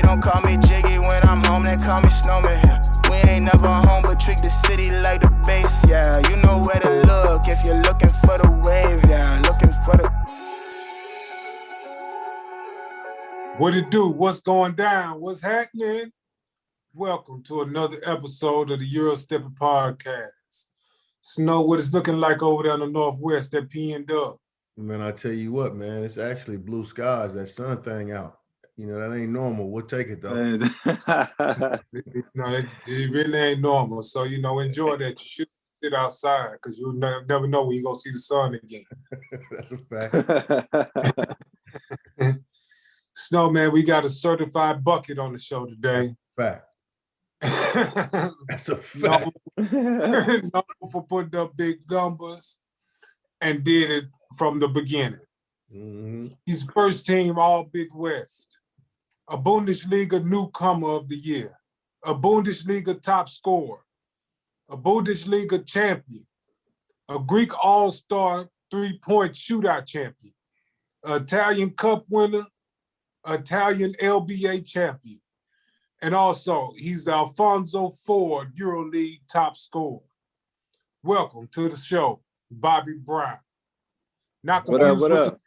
don't call me Jiggy when I'm home, they call me Snowman here. We ain't never home, but treat the city like the base, yeah. You know where to look if you're looking for the wave, yeah. Looking for the... What it do? What's going down? What's happening? Welcome to another episode of the Eurosteppin podcast. Snow, what it's looking like over there in the Northwest, that pinned up. Man, I tell you what, man, it's actually blue skies, that sun thing out. You know, that ain't normal. We'll take it, though. It really ain't normal. So, enjoy that. You should sit outside because you'll never know when you're going to see the sun again. That's a fact. Snow, man, we got a certified bucket on the show today. Fact. That's a fact. Known for putting up big numbers and did it from the beginning. Mm-hmm. He's first team All Big West, a Bundesliga newcomer of the year, a Bundesliga top scorer, a Bundesliga champion, a Greek all-star three-point shootout champion, an Italian Cup winner, Italian LBA champion, and also he's the Alphonso Ford EuroLeague top scorer. Welcome to the show, Bobby Brown. Not confused what up?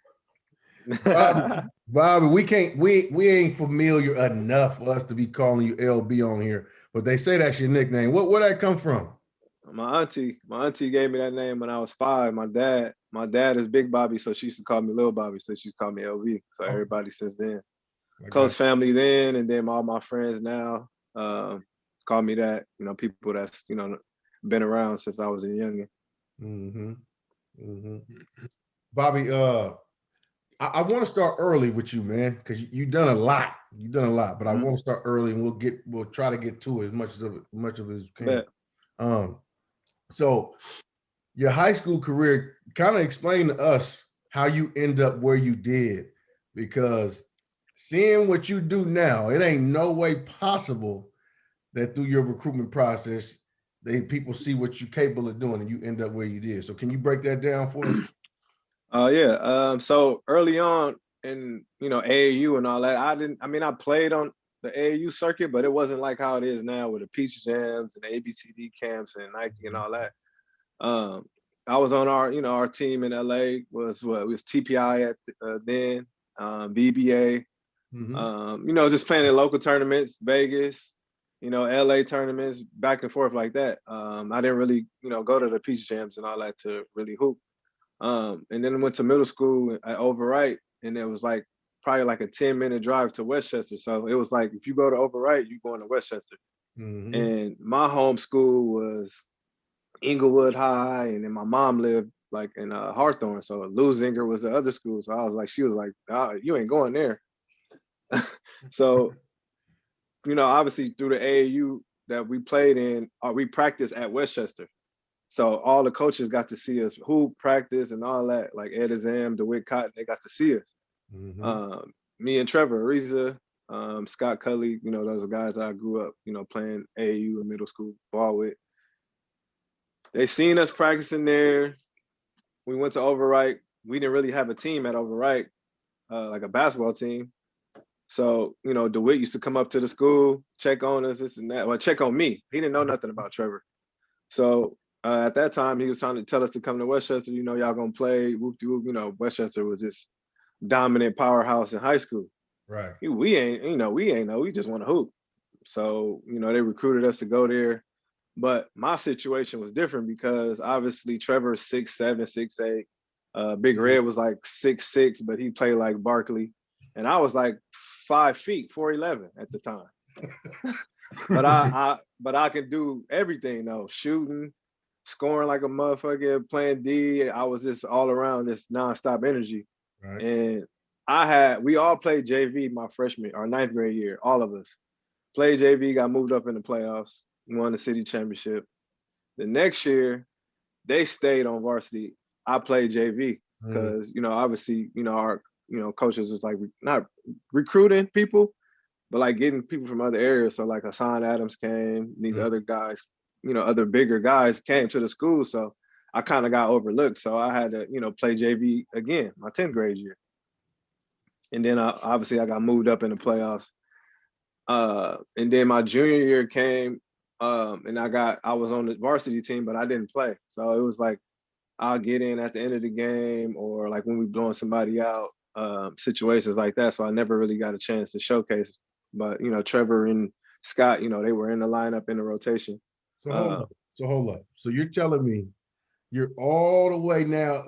Bobby, we ain't familiar enough for us to be calling you LB on here, but they say that's your nickname. Where that come from? My auntie gave me that name when I was 5. My dad is Big Bobby, so she used to call me Little Bobby, so she used to call me LB. So everybody since then, close family then, and then all my friends now call me that. People that's been around since I was a youngin'. Mm-hmm. Mm-hmm. Bobby, I want to start early with you, man, because you've done a lot. But I want to start early, and we'll try to get to it as much of it as we can. So your high school career, kind of explain to us how you end up where you did, because seeing what you do now, it ain't no way possible that through your recruitment process, people see what you're capable of doing and you end up where you did. So can you break that down for us? So early on in, AAU and all that, I played on the AAU circuit, but it wasn't like how it is now with the Peach Jams and the ABCD camps and Nike and all that. I was on our team in LA was TPI at then, BBA, just playing in local tournaments, Vegas, LA tournaments, back and forth like that. I didn't really, go to the Peach Jams and all that to really hoop. And then I went to middle school at Overwright, and it was probably a 10-minute drive to Westchester. So it was like, if you go to Overwright, you're going to Westchester. Mm-hmm. And my home school was Inglewood High, and then my mom lived in Hawthorne. So Lusinger was the other school. So I was like, she was like, oh, you ain't going there. So, obviously through the AAU that we played in, we practiced at Westchester. So all the coaches got to see us hoop, practice, and all that. Like Ed Azam, DeWitt Cotton, they got to see us. Mm-hmm. Me and Trevor Ariza, Scott Cully, those are guys that I grew up, playing AAU in middle school ball with. They seen us practicing there. We went to Overwright. We didn't really have a team at Overwright, like a basketball team. So, DeWitt used to come up to the school, check on us, this and that. Well, check on me. He didn't know nothing about Trevor. So at that time, he was trying to tell us to come to Westchester. Y'all gonna play. Whoop-de-whoop. Westchester was this dominant powerhouse in high school. Right. We ain't know. We just want to hoop. So they recruited us to go there. But my situation was different because obviously Trevor's 6'7", 6'8". Big Red was 6'6", but he played like Barkley, and I was 5 feet, 4'11" at the time. But I can do everything though, shooting, scoring like a motherfucker, playing D. I was just all around this nonstop energy. Right. And we all played JV my freshman or 9th grade year. All of us played JV, got moved up in the playoffs, won the city championship. The next year, they stayed on varsity. I played JV because, obviously, our, coaches was not recruiting people, but getting people from other areas. So Hassan Adams came, these other guys, other bigger guys came to the school. So I kind of got overlooked. So I had to, play JV again, my 10th grade year. And then obviously I got moved up in the playoffs. And then my junior year came, and I was on the varsity team, but I didn't play. So it was like I'll get in at the end of the game, or like when we blowing somebody out, situations like that. So I never really got a chance to showcase. But Trevor and Scott, they were in the lineup in the rotation. So hold up. So you're telling me you're all the way now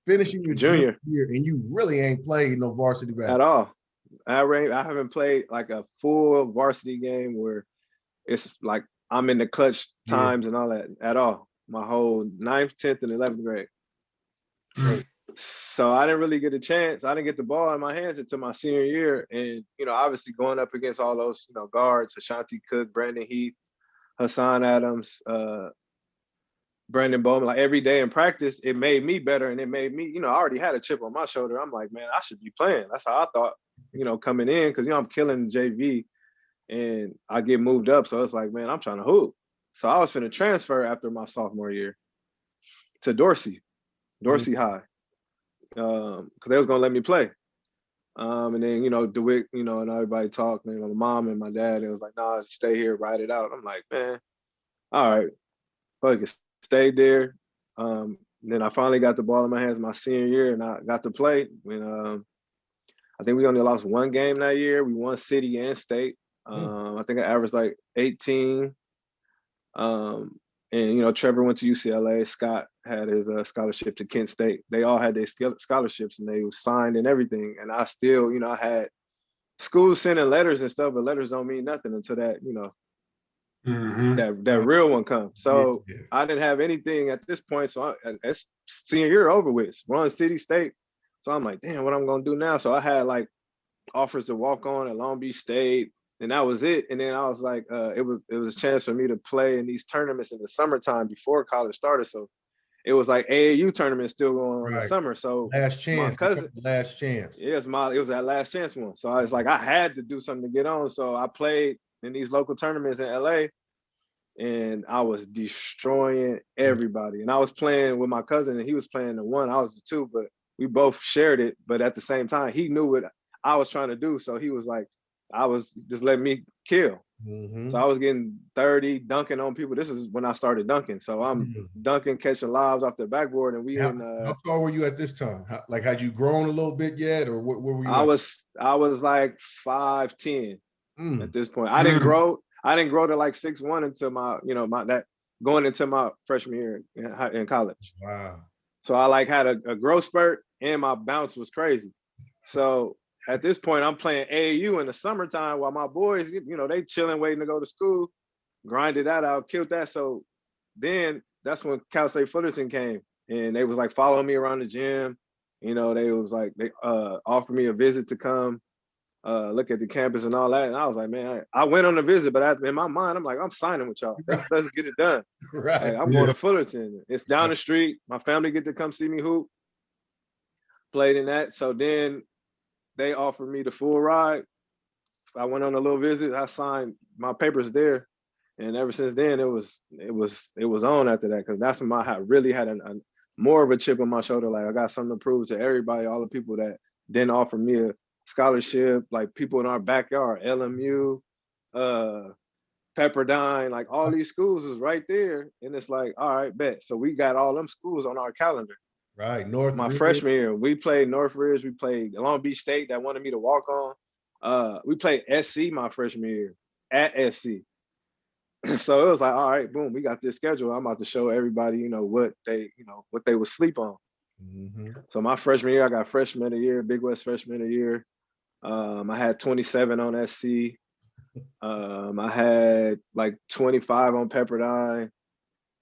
finishing your junior year, and you really ain't played no varsity basketball at all. I haven't played like a full varsity game where it's like I'm in the clutch times and all that at all. My whole 9th, 10th, and 11th grade. So I didn't really get a chance. I didn't get the ball in my hands until my senior year. And, obviously going up against all those, guards, Ashanti Cook, Brandon Heath, Hassan Adams, Brandon Bowman, like every day in practice, it made me better. And it made me, I already had a chip on my shoulder. I'm like, man, I should be playing. That's how I thought, coming in, because, I'm killing JV and I get moved up. So it's like, man, I'm trying to hoop. So I was finna transfer after my sophomore year to Dorsey High, because they was gonna let me play. And then, DeWitt, and everybody talked, my mom and my dad, it was like, nah, stay here, ride it out. I'm like, man, all right, fuck it, stayed there. Then I finally got the ball in my hands my senior year, and I got to play. And I think we only lost one game that year. We won city and state. I think I averaged like 18. And Trevor went to UCLA. Scott had his scholarship to Kent State. They all had their scholarships, and they were signed and everything. And I still, I had schools sending letters and stuff, but letters don't mean nothing until that, that real one comes. So I didn't have anything at this point. So it's senior year over with. We're on city state. So I'm like, damn, what I'm gonna do now? So I had like offers to walk on at Long Beach State. And that was it. And then I was like, it was a chance for me to play in these tournaments in the summertime before college started. So it was like AAU tournaments still going on in the summer. So last chance, my cousin, last chance. Yeah, it was that last chance one. So I was like, I had to do something to get on. So I played in these local tournaments in LA, and I was destroying everybody. And I was playing with my cousin, and he was playing the 1, I was the 2, but we both shared it. But at the same time, he knew what I was trying to do. So he was like, I was just letting me kill. So I was getting 30, dunking on people. This is when I started dunking. So I'm dunking, catching lobs off the backboard, and how tall were you at this time? Had you grown a little bit yet, or what were you? I was like 5'10" at this point. I didn't grow to like 6'1" until my, going into my freshman year in college. Wow. So I like had a growth spurt, and my bounce was crazy. So at this point, I'm playing AAU in the summertime while my boys, they chilling, waiting to go to school, grinded that out, killed that. So then that's when Cal State Fullerton came, and they was like following me around the gym. They was like, they offered me a visit to come look at the campus and all that. And I was like, man, I went on a visit, but in my mind, I'm like, I'm signing with y'all. Let's get it done. Right. Like, I'm going to Fullerton. It's down the street. My family get to come see me hoop. Played in that. So then they offered me the full ride. I went on a little visit. I signed my papers there, and ever since then it was on after that, because that's when I really had a more of a chip on my shoulder. Like, I got something to prove to everybody, all the people that didn't offer me a scholarship, like people in our backyard, LMU, Pepperdine, like all these schools was right there, and it's like, all right, bet. So we got all them schools on our calendar. Right, Northridge. Freshman year, we played Northridge, we played Long Beach State that wanted me to walk on. We played SC my freshman year at SC. So it was like, all right, boom, we got this schedule. I'm about to show everybody, what they would sleep on. So my freshman year, I got freshman of the year, Big West freshman of the year. I had 27 on SC. I had like 25 on Pepperdine.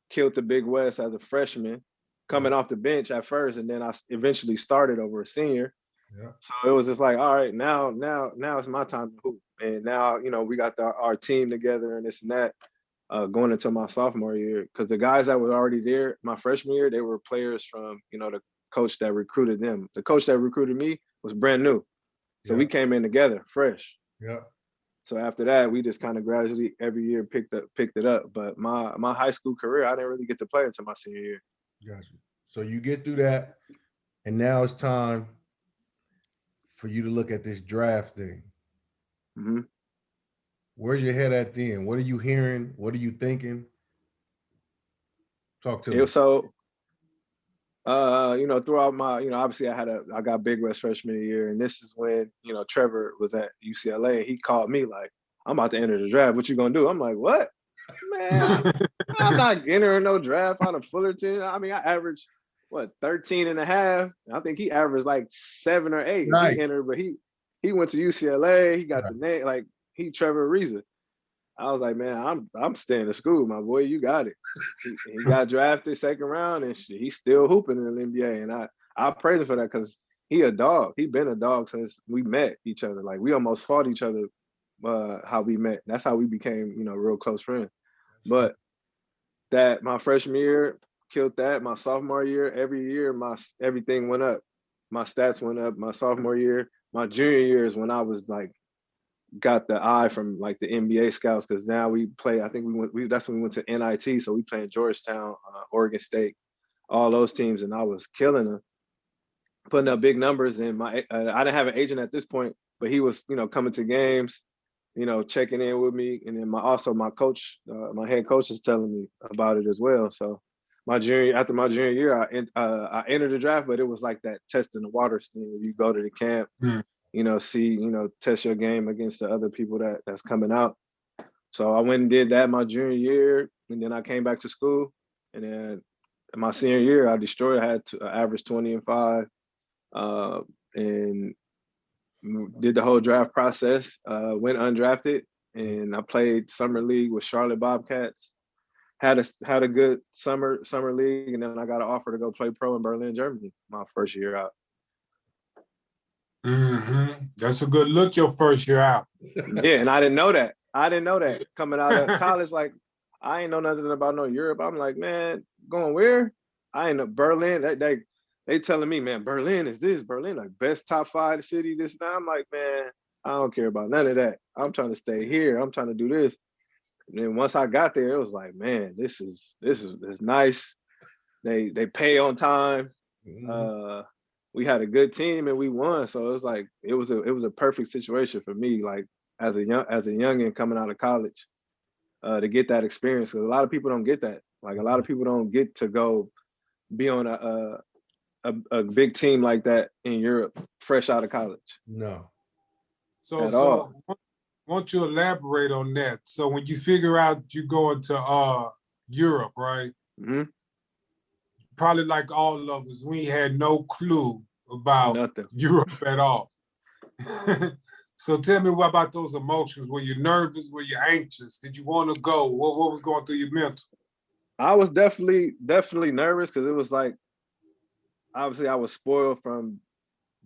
Killed the Big West as a freshman, coming off the bench at first, and then I eventually started over a senior. Yeah. So it was just like, all right, now it's my time to hoop. And now, we got our team together and this and that, going into my sophomore year. Because the guys that were already there my freshman year, they were players from, the coach that recruited them. The coach that recruited me was brand new. So we came in together, fresh. Yeah. So after that, we just kind of gradually every year picked it up. But my high school career, I didn't really get to play until my senior year. Gotcha. So you get through that, and now it's time for you to look at this draft thing. Where's your head at then? What are you hearing? What are you thinking? Talk to me. So, throughout my, obviously I got Big West freshman year, and this is when, Trevor was at UCLA, and he called me like, I'm about to enter the draft. What you gonna do? I'm like, what? Man, I'm not entering no draft out of Fullerton. I mean, I averaged 13 and a half. I think he averaged like 7 or 8. Right. He entered, but he went to UCLA. He got the name, like he Trevor Ariza. I was like, man, I'm staying to school, my boy. You got it. He got drafted second round and shit. He's still hooping in the NBA. And I praise him for that because he a dog. He been a dog since we met each other. Like we almost fought each other how we met. That's how we became, real close friends. But that my freshman year killed that. My sophomore year, every year, everything went up. My stats went up. My sophomore year, my junior year is when I was like, got the eye from like the NBA scouts because now we play. I think that's when we went to NIT. So we played Georgetown, Oregon State, all those teams, and I was killing them, putting up big numbers. And I didn't have an agent at this point, but he was, coming to games, checking in with me. And then my coach, my head coach is telling me about it as well. So after my junior year, I entered the draft, but it was like that test in the waters thing where you go to the camp, see, test your game against the other people that's coming out. So I went and did that my junior year, and then I came back to school. And then my senior year, I destroyed. I had to average 20 and 5, and did the whole draft process. Went undrafted, and I played summer league with Charlotte Bobcats. Had a good summer league, and then I got an offer to go play pro in Berlin, Germany, my first year out. Mm-hmm. That's a good look your first year out. Yeah, and I didn't know that. Coming out of college, like I ain't know nothing about no Europe. I'm like, man, going where? I ain't know Berlin. They telling me, man, Berlin is this. Berlin, like best top 5 city. This now. I'm like, man, I don't care about none of that. I'm trying to stay here. I'm trying to do this. And then once I got there, it was like, man, this is nice. They pay on time. Mhm. We had a good team and we won. So it was like it was a perfect situation for me, like as a youngin coming out of college, to get that experience. Because a lot of people don't get that. Like a lot of people don't get to go be on a big team like that in Europe, fresh out of college. No. So won't you elaborate on that? So when you figure out you going to Europe, right? Mm-hmm. Probably like all of us, we had no clue about Nothing. Europe at all. So tell me about those emotions. Were you nervous? Were you anxious? Did you want to go? What was going through your mental? I was definitely nervous because it was like, obviously I was spoiled from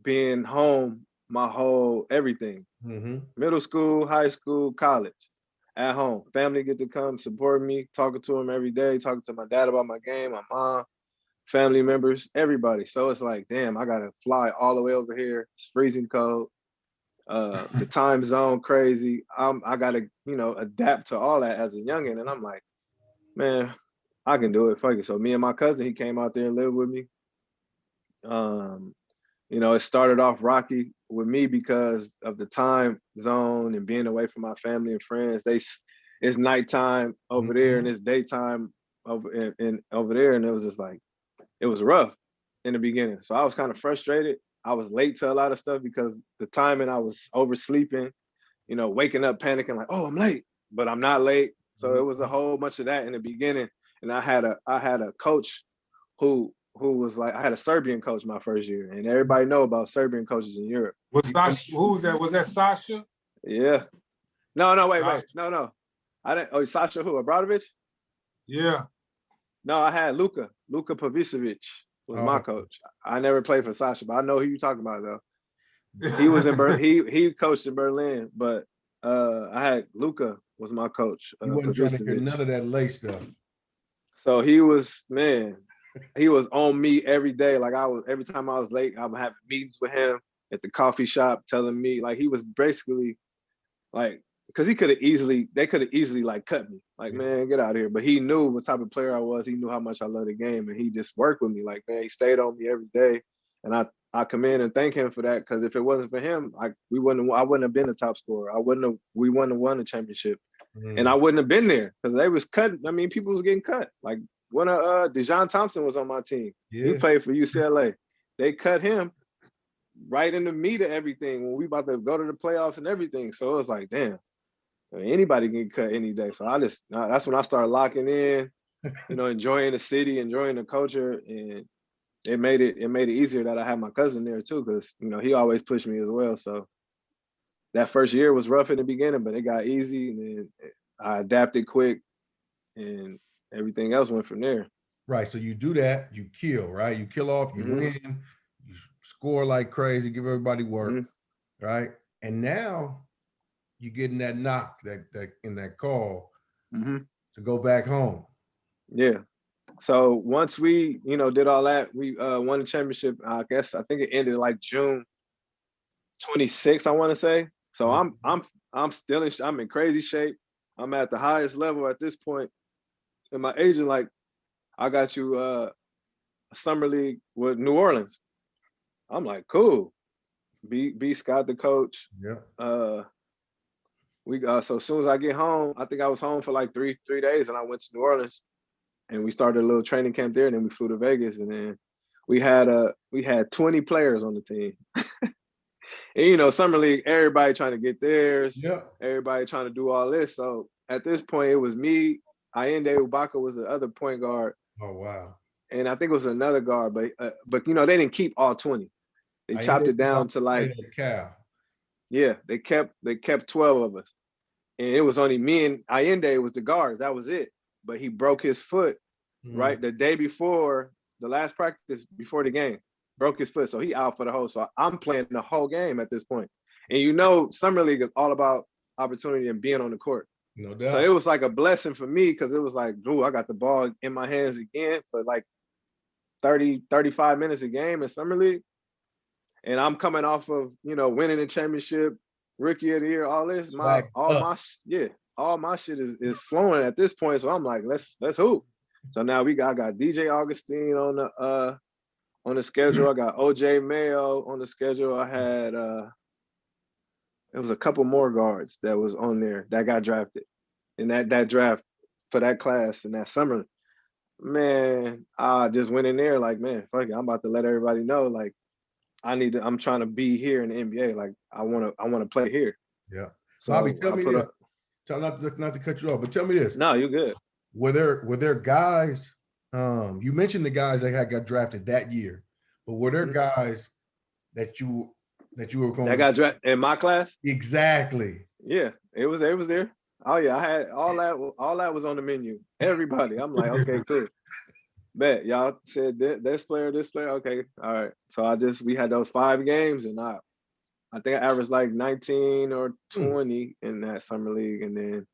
being home my whole everything. Mm-hmm. Middle school, high school, college, at home. Family get to come support me, talking to them every day, talking to my dad about my game, my mom, family members, everybody. So it's like, damn, I gotta fly all the way over here. It's freezing cold. The time zone crazy. I gotta, adapt to all that as a youngin'. And I'm like, man, I can do it. Fuck it. So me and my cousin, he came out there and lived with me. It started off rocky with me because of the time zone and being away from my family and friends. It's nighttime over there and it's daytime over there, and it was just like, it was rough in the beginning. So I was kind of frustrated. I was late to a lot of stuff because the timing, I was oversleeping, waking up panicking like, oh, I'm late, but I'm not late. So it was a whole bunch of that in the beginning. And I had a coach who was like, I had a Serbian coach my first year, and everybody know about Serbian coaches in Europe. Who was that? Was that Sasha? Yeah. No, wait. Sasha. No. I didn't. Oh, Sasha who? Abradovic? Yeah. No, I had Luka Pavicevic was my coach. I never played for Sasha, but I know who you're talking about though. He was in he coached in Berlin, but I had Luka was my coach. You wasn't trying to hear none of that lace stuff. So he was on me every day. Like every time I was late, I would have meetings with him at the coffee shop, telling me like he was basically like, because they could have easily like cut me. Like, man, get out of here. But he knew what type of player I was. He knew how much I loved the game, and he just worked with me. Like, man, he stayed on me every day. And I come in and thank him for that, because if it wasn't for him, I wouldn't have been the top scorer. We wouldn't have won the championship. And I wouldn't have been there, because they was cutting. I mean, people was getting cut. Like when Dejon Thompson was on my team. Yeah. He played for UCLA. They cut him right in the meat of everything when we about to go to the playoffs and everything. So it was like, damn, I mean, anybody can get cut any day. So that's when I started locking in, enjoying the city, enjoying the culture, and it made it easier that I had my cousin there too, because he always pushed me as well. So that first year was rough in the beginning, but it got easy, and then I adapted quick, and everything else went from there. Right. So you do that, you kill, right? You kill off, you win, you score like crazy, give everybody work, right? And now you're getting that knock, that in that call to go back home. Yeah. So once we, did all that, we won the championship. I think it ended like June 26th, I want to say. So I'm in crazy shape. I'm at the highest level at this point. And my agent, like, I got you a summer league with New Orleans. I'm like, cool. Be Scott the coach. Yeah. So as soon as I get home, I think I was home for like three days, and I went to New Orleans, and we started a little training camp there, and then we flew to Vegas, and then we had 20 players on the team. And summer league, everybody trying to get theirs. Yeah. Everybody trying to do all this. So at this point, it was me. Allende Ubaka was the other point guard. Oh wow. And I think it was another guard, but they didn't keep all 20. They chopped it down to like Cal. Yeah, they kept 12 of us. And it was only me and Allende was the guards. That was it. But he broke his foot right the day before the last practice before the game. Broke his foot. So he out for the whole. So I'm playing the whole game at this point. And Summer League is all about opportunity and being on the court. No doubt. So it was like a blessing for me, because it was like, ooh, I got the ball in my hands again for like 30, 35 minutes a game in Summer League. And I'm coming off of, winning the championship, rookie of the year, all this. All my shit is flowing at this point. So I'm like, let's hoop. So now I got DJ Augustine on the schedule. I got OJ Mayo on the schedule. I had it was a couple more guards that was on there that got drafted in that draft for that class in that summer. Man, I just went in there like, man, fuck it, I'm about to let everybody know, like, I'm trying to be here in the NBA. Like, I want to play here. Yeah. So Bobby, tell me this. Tell not to cut you off, but tell me this. No, you're good. Were there guys? You mentioned the guys that got drafted that year, but were there guys that you were going that got drafted in my class? Exactly. Yeah, it was there. Oh yeah, I had all that was on the menu. Everybody. I'm like, okay, cool. Bet y'all said this player, okay, all right. So we had those 5 games, and I think I averaged like 19 or 20 in that summer league, and then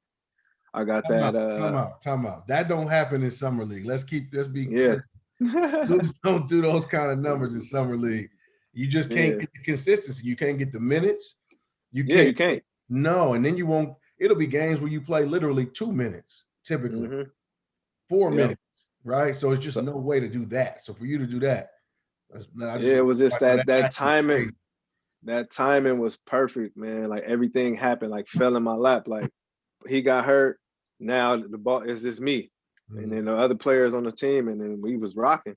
I got Time out. That don't happen in summer league. Let's be clear. Dudes don't do those kind of numbers in summer league. You just can't get the consistency. You can't get the minutes. You can't. No, and then you won't. It'll be games where you play literally 2 minutes, typically 4 minutes, right? So it's just no way to do that. So for you to do that, it was just that timing. That timing was perfect, man. Like everything happened, like fell in my lap. Like he got hurt. Now the ball is just me, and then the other players on the team, and then we was rocking,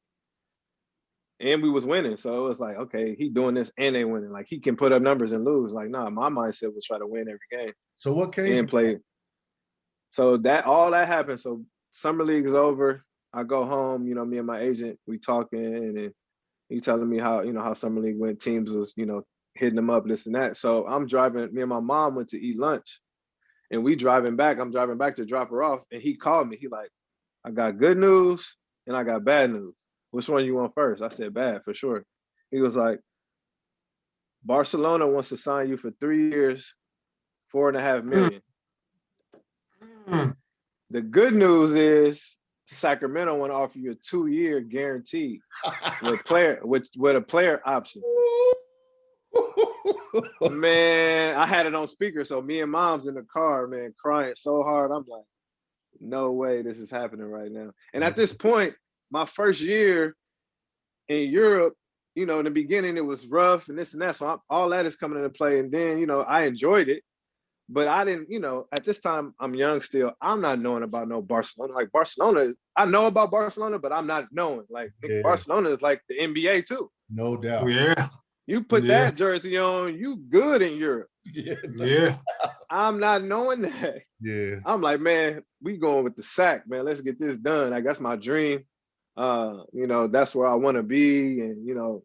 and we was winning. So it was like, okay, he doing this and they winning. Like he can put up numbers and lose. Like, nah, my mindset was try to win every game. So what came and play? So all that happened. So summer league is over. I go home. Me and my agent, we talking, and then he telling me how summer league went. Teams was hitting them up, this and that. So I'm driving. Me and my mom went to eat lunch, and we driving back. I'm driving back to drop her off, and he called me. He like, I got good news and I got bad news. Which one you want first? I said bad for sure. He was like, Barcelona wants to sign you for 3 years, $4.5 million. The good news is Sacramento want to offer you a 2-year guarantee with a player option. Man, I had it on speaker, so me and mom's in the car, man, crying so hard. I'm like, no way this is happening right now. And at this point, my first year in Europe, you know, in the beginning it was rough and this and that. So all that is coming into play. And then, you know, I enjoyed it, but I didn't, you know, at this time I'm young still. I'm not knowing about no Barcelona. Like Barcelona, I know about Barcelona, but I'm not knowing. Like Barcelona is like the NBA too. No doubt. Yeah. You put that jersey on, you good in Europe. Yeah. I'm not knowing that. Yeah. I'm like, man, we going with the sack, man. Let's get this done. Like, that's my dream. You know, that's where I want to be. And, you know,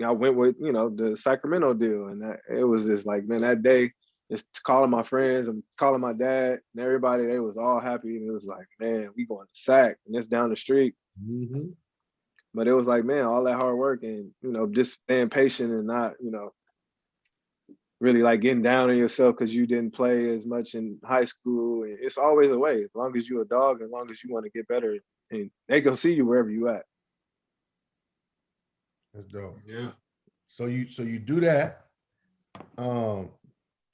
I went with, you know, the Sacramento deal. And it was just like, man, that day, just calling my friends and calling my dad and everybody, they was all happy. And it was like, man, we going to sack. And it's down the street. Mm-hmm. But it was like, man, all that hard work and, you know, just staying patient and not, you know, really like getting down on yourself because you didn't play as much in high school. And it's always a way, as long as you're a dog, as long as you want to get better, and they go see you wherever you at. That's dope. Yeah. So you do that. How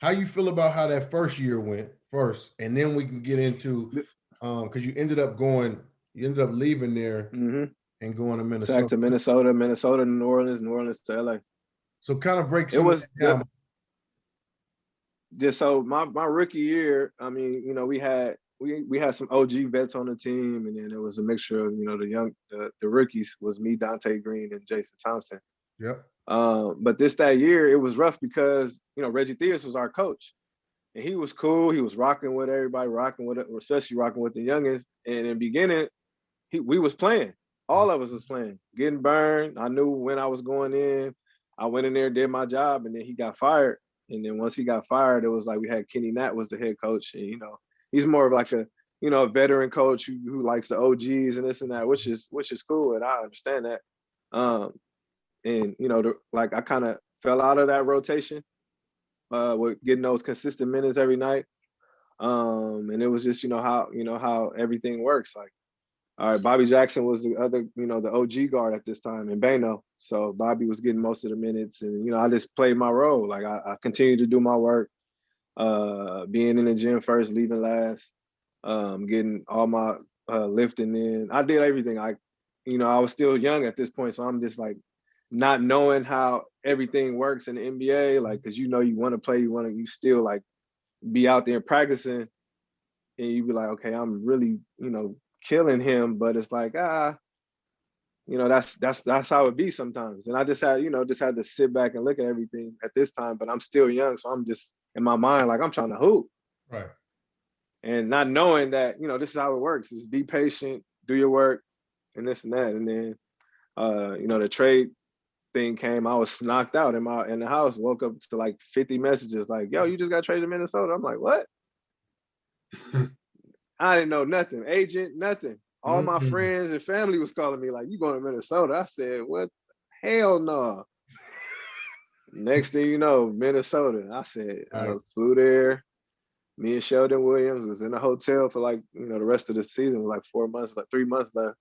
you feel about how that first year went first, and then we can get into because you ended up leaving there and going to Minnesota. Back to Minnesota to New Orleans to LA. So kind of break some of that down. Just so my rookie year, I mean, you know, we had some OG vets on the team, and then it was a mixture of, you know, the rookies was me, Dante Green, and Jason Thompson. Yep. But that year, it was rough because, you know, Reggie Theus was our coach. And he was cool. He was rocking with everybody, especially rocking with the youngest. And in the beginning, we was playing. All of us was playing, getting burned. I knew when I was going in. I went in there, did my job, and then he got fired. And then once he got fired, it was like we had Kenny Natt was the head coach. And, you know, he's more of like a veteran coach who likes the OGs and this and that, which is cool. And I understand that. And, you know, I kind of fell out of that rotation with getting those consistent minutes every night. And it was just, how everything works. Like, all right, Bobby Jackson was the other, the OG guard at this time in Bano. So Bobby was getting most of the minutes, and, I just played my role. Like I continued to do my work, being in the gym first, leaving last, getting all my lifting in. I did everything. I was still young at this point, so I'm just like not knowing how everything works in the NBA. Like, cause you want to play, you still like be out there practicing, and you be like, okay, I'm really, killing him, but it's like, that's how it be sometimes. And I just had to sit back and look at everything at this time, but I'm still young. So I'm just in my mind, like I'm trying to hoop. Right. And not knowing that, this is how it works, is be patient, do your work, and this and that. And then, the trade thing came, I was knocked out in the house, woke up to like 50 messages like, yo, you just got traded to Minnesota. I'm like, what? I didn't know nothing, agent, nothing. All my friends and family was calling me like, you going to Minnesota? I said, what? Hell no. Next thing you know, Minnesota. I said, flew there. Me and Sheldon Williams was in a hotel for like, the rest of the season, like 4 months, like 3 months left.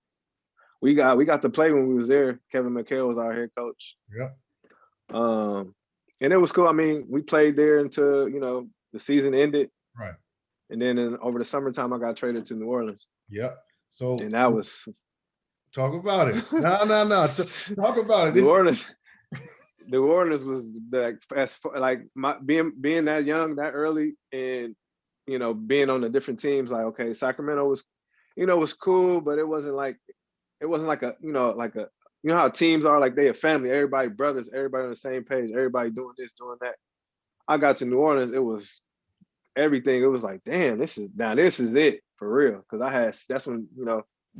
We got to play when we was there. Kevin McHale was our head coach. Yep. And it was cool. I mean, we played there until, the season ended. Right. And then over the summertime, I got traded to New Orleans. Yep. So and that was talk about it. No. Talk about it. New Orleans was being that young, that early, and being on the different teams. Like, okay, Sacramento was, was cool, but it wasn't like how teams are, like they a family, everybody brothers, everybody on the same page, everybody doing this, doing that. I got to New Orleans, it was everything. It was like, damn, this is it for real. Because that's when,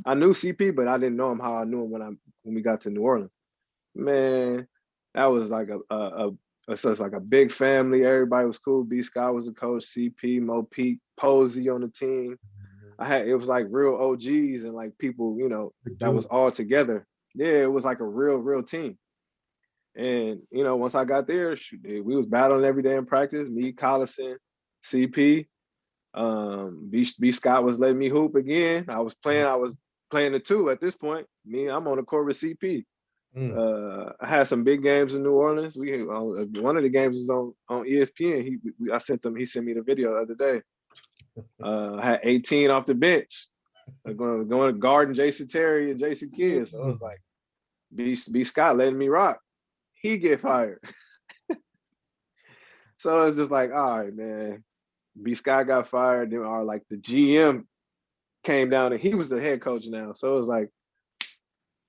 I knew CP, but I didn't know him how I knew him when we got to New Orleans. Man, that was like a big family. Everybody was cool. B. Scott was a coach, CP, Mo Peak, Posey on the team. It was like real OGs and like people, that was all together. Yeah, it was like a real team. And, once I got there, we was battling every day in practice. Me, Collison, CP, B. Scott was letting me hoop again. I was playing the two at this point. I'm on the court with CP. I had some big games in New Orleans. One of the games is on ESPN. He sent me the video the other day. I had 18 off the bench. Going to guard Jason Terry and Jason Kidd. So I was like, B Scott letting me rock. He get fired. So it's just like, all right, man. B Scott got fired. Then our like the GM came down and he was the head coach now. So it was like,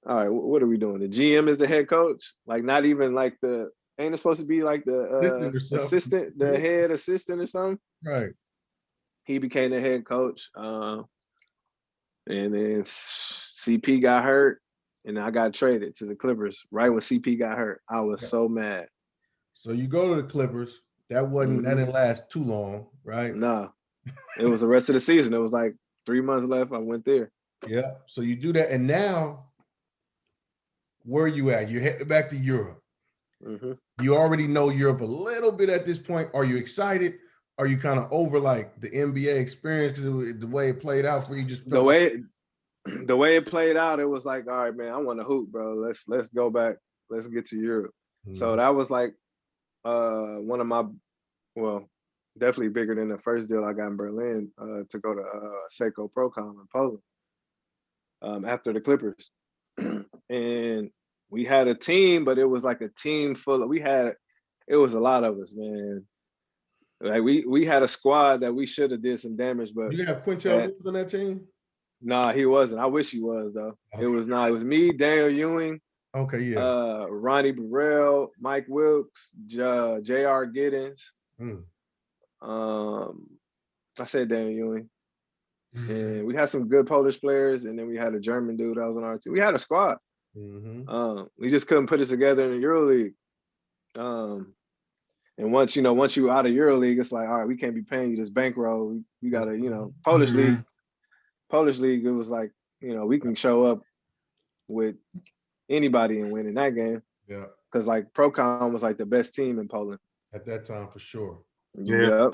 all right, what are we doing? The GM is the head coach. Like not even like ain't it supposed to be like the assistant, the head assistant or something? Right. He became the head coach. And then CP got hurt. And I got traded to the Clippers right when CP got hurt. I was so mad. So you go to the Clippers. That didn't last too long, right? No. It was the rest of the season. It was like 3 months left. I went there. Yeah. So you do that. And now, where are you at? You're heading back to Europe. Mm-hmm. You already know Europe a little bit at this point. Are you excited? Are you kind of over like the NBA experience because the way it played out for you? Just the way it played out, it was like, all right, man, I want to hoop, bro. Let's go back. Let's get to Europe. Mm-hmm. So that was like one of my, well, definitely bigger than the first deal I got in Berlin to go to Asseco Prokom in Poland after the Clippers. And we had a team, but it was like a team full of, it was a lot of us, man. Like we had a squad that we should have did some damage, but you have Quintel Williams on that team? Nah, he wasn't. I wish he was though. Okay. It was me, Daniel Ewing. Okay, yeah. Ronnie Burrell, Mike Wilkes, J.R. Giddens. I said Daniel Ewing. And we had some good Polish players, and then we had a German dude that was on our team. We had a squad. We just couldn't put it together in the EuroLeague. And once you out of EuroLeague, it's like, all right, we can't be paying you this bankroll. We gotta, Polish League, it was like, we can show up with anybody and win in that game. Yeah. Because like Prokom was like the best team in Poland at that time for sure. Yeah. Yep.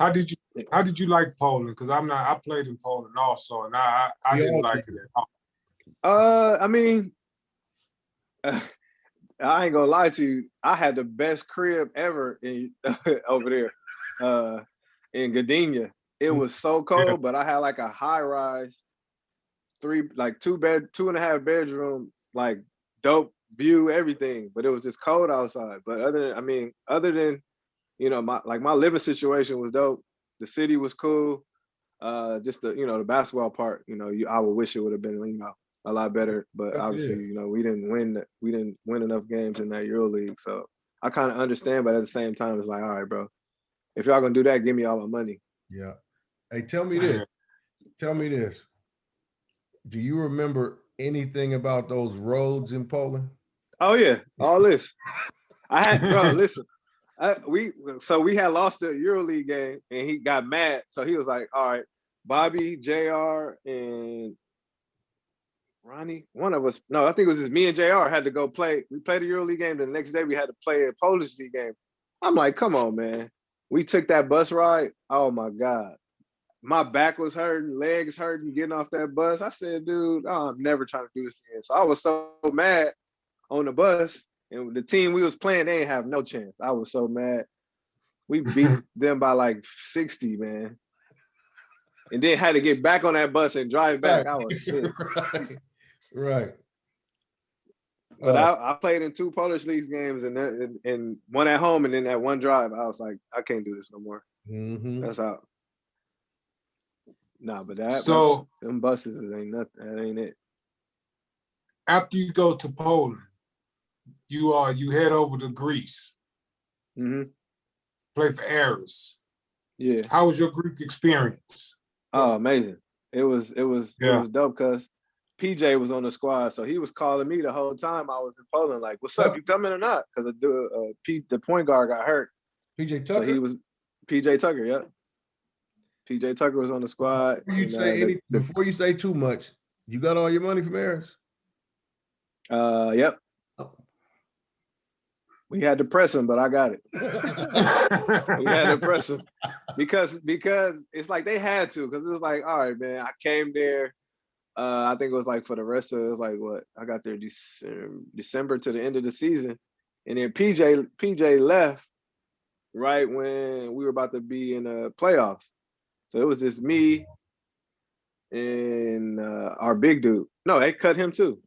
How did you like Poland? Because I played in Poland also, and I didn't like it at all. I mean, I ain't gonna lie to you. I had the best crib ever over there in Gdynia. It was so cold, but I had like a high rise, 2.5 bedroom, like dope view, everything. But it was just cold outside. But other than my living situation was dope. The city was cool. Just the basketball part, I would wish it would have been a lot better. But obviously, we didn't win enough games in that EuroLeague. So I kind of understand, but at the same time, it's like, all right, bro, if y'all gonna do that, give me all my money. Yeah. Hey, tell me this. Do you remember anything about those roads in Poland? Oh yeah, all this. Listen. We had lost the EuroLeague game, and he got mad. So he was like, all right, Bobby, JR, and Ronnie, one of us. No, I think it was just me and JR had to go play. We played the EuroLeague game. The next day we had to play a Polish League game. I'm like, come on, man. We took that bus ride. Oh my God. My back was hurting, legs hurting, getting off that bus. I said, dude, I'm never trying to do this again. So I was so mad on the bus. And the team we was playing, they didn't have no chance. I was so mad. We beat them by like 60, man. And then had to get back on that bus and drive back. I was sick. Right. But I played in 2 Polish League games and one at home, and then that one drive, I was like, I can't do this no more. That's out. Nah, but them buses ain't nothing. That ain't it. After you go to Poland, you head over to Greece. Play for Aris. Yeah. How was your Greek experience? Oh, amazing. It was dope because PJ was on the squad, so he was calling me the whole time I was in Poland, like, "What's up? You coming or not?" Because the point guard got hurt. PJ Tucker. So he was PJ Tucker. Yep. PJ Tucker was on the squad. Before you say too much, you got all your money from Aris? Yep. We had to press him, but I got it. We had to press him because it's like they had to, because it was like, all right, man, I came there. I think it was like for the rest of it was like what I got there December to the end of the season, and then PJ left right when we were about to be in the playoffs. So it was just me and our big dude. No, they cut him too.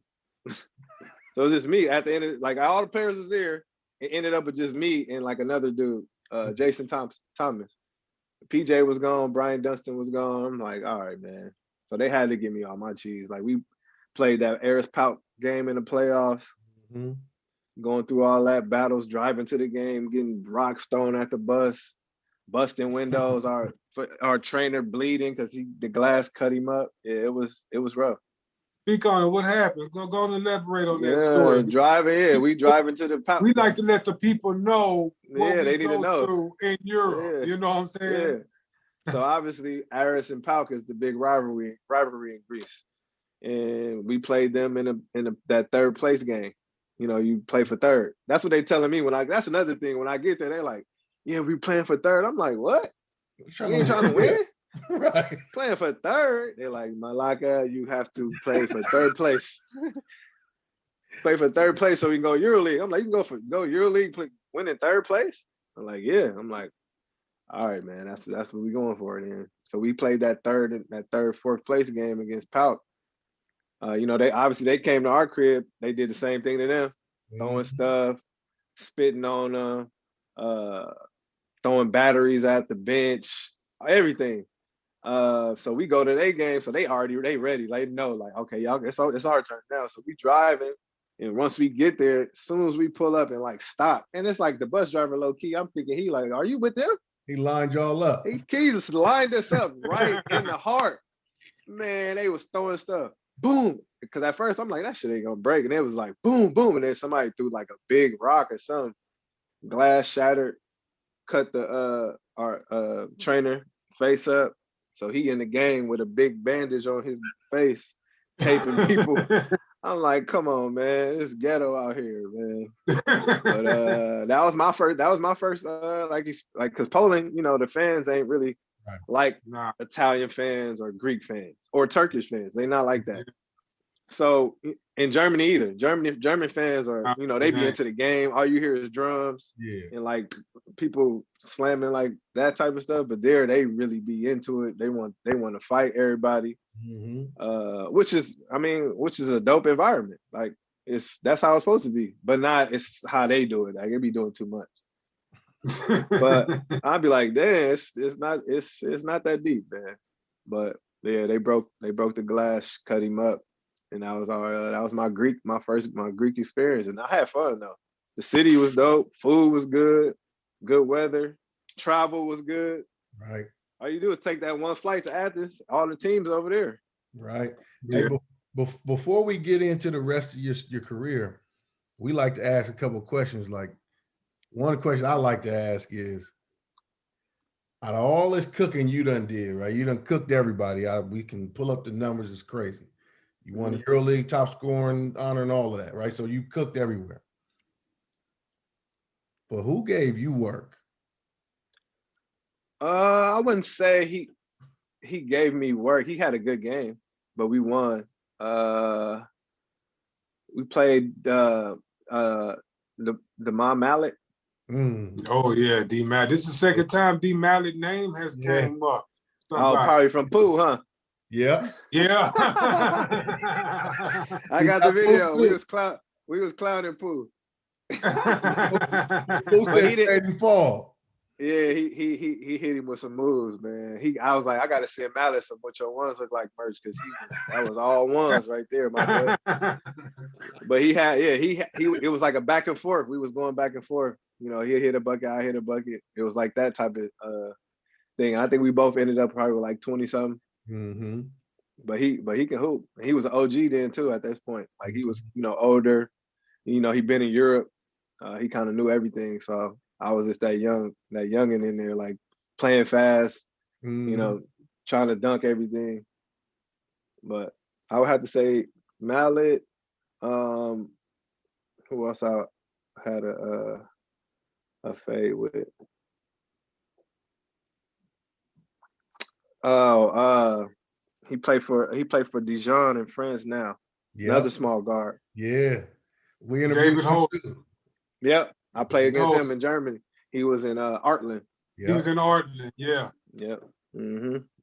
So it was just me at the end of, like, all the players was there. It ended up with just me and like another dude, Jason Thomas. PJ was gone, Brian Dunstan was gone. I'm like, all right, man. So they had to give me all my cheese. Like, we played that Aris Pauk game in the playoffs, going through all that battles, driving to the game, getting rocks thrown at the bus, busting windows, our trainer bleeding because the glass cut him up. Yeah, it was rough. Speak on it. What happened? Go and elaborate on that story. Driving. Yeah, we driving to the Pauk. We like to let the people know what we they need to go know. through in Europe. Yeah. You know what I'm saying? Yeah. So obviously, Aris and Pauk is the big rivalry in Greece, and we played them in that third place game. You know, you play for third. That's what they telling me that's another thing. When I get there, they're like, "Yeah, we playing for third." I'm like, "What? We ain't trying to win." Right. Playing for third. They're like, Malaka, you have to play for third place. Play for third place so we can go EuroLeague. I'm like, you can go EuroLeague, win in third place? I'm like, yeah. I'm like, all right, man, that's what we're going for then. So we played that fourth place game against Pauk. You know, they came to our crib. They did the same thing to them, throwing stuff, spitting on them, throwing batteries at the bench, everything. So we go to their game, so they ready. They know, like, okay, y'all, it's our turn now. So we driving, and once we get there, as soon as we pull up and like stop, and it's like the bus driver low key. I'm thinking he like, are you with them? He lined y'all up. He just lined us up right in the heart. Man, they was throwing stuff. Boom. Because at first I'm like, that shit ain't gonna break. And it was like boom, boom. And then somebody threw like a big rock or something. Glass shattered, cut our trainer face up. So he in the game with a big bandage on his face, taping people. I'm like, come on, man, it's ghetto out here, man. But that was my first because Poland, you know, the fans ain't really like Italian fans or Greek fans or Turkish fans. They not like that. So in Germany either. German fans are, you know, they be into the game. All you hear is drums and like people slamming like that type of stuff. But there, they really be into it. They want to fight everybody, which is a dope environment. Like that's how it's supposed to be, but not it's how they do it. Like they be doing too much. But I'd be like, damn, it's not that deep, man. But yeah, they broke the glass, cut him up. And that was my Greek experience. And I had fun though. The city was dope, food was good weather, travel was good. Right. All you do is take that one flight to Athens, all the teams over there. Right. Yeah. Hey, before we get into the rest of your career, we like to ask a couple of questions. Like one question I like to ask is, out of all this cooking you done did, right? You done cooked everybody. We can pull up the numbers, it's crazy. You won the EuroLeague top scoring honor and all of that, right? So you cooked everywhere. But who gave you work? I wouldn't say he gave me work. He had a good game, but we won. We played the Ma Mallet. Oh yeah, D Mallet. This is the second time D Mallet name has came up. Probably from Pooh, huh? Yeah. Yeah. I got the video. We was clowning Pooh. But he didn't fall. Yeah, he hit him with some moves, man. I was like, I gotta send Mallet some what your ones look like merch because that was all ones right there, my boy. But it was like a back and forth. We was going back and forth. You know, he hit a bucket, I hit a bucket. It was like that type of thing. I think we both ended up probably with like 20 something. But he can hoop. He was an OG then too at this point. Like he was, you know, older. You know, he'd been in Europe. He kind of knew everything. So I was just that youngin' in there, like playing fast, you know, trying to dunk everything. But I would have to say Mallet. Who else I had a fade with? He played for Dijon in France now. Yep. Another small guard. Yeah. We in David Holt. Yep. I played against him in Germany. He was in Artland. Yep. He was in Artland, yeah. Yep.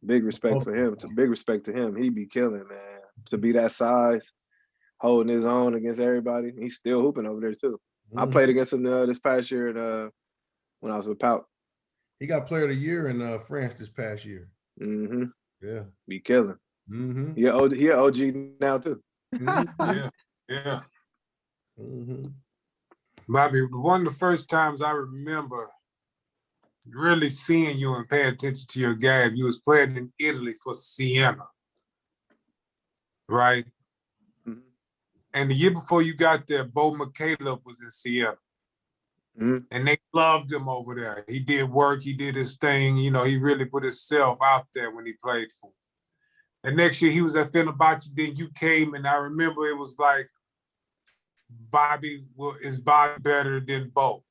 Big respect for him. Big respect to him. He be killing, man. To be that size. holding his own against everybody. He's still hooping over there too. I Mhm. played against him this past year when I was with Pout. He got Player of the Year in France this past year. Mm-hmm. Yeah. Be killing. Mm-hmm. He an OG now too. Yeah, yeah. Mm-hmm. Bobby, one of the first times I remember really seeing you and paying attention to your game, you was playing in Italy for Siena, right? Mm-hmm. And the year before you got there, Bo McCaleb was in Siena. Mm-hmm. And they loved him over there. He did work, he did his thing, you know, he really put himself out there when he played for him. And next year he was at Fenerbahce, then you came, and I remember it was like, is Bobby better than Bo?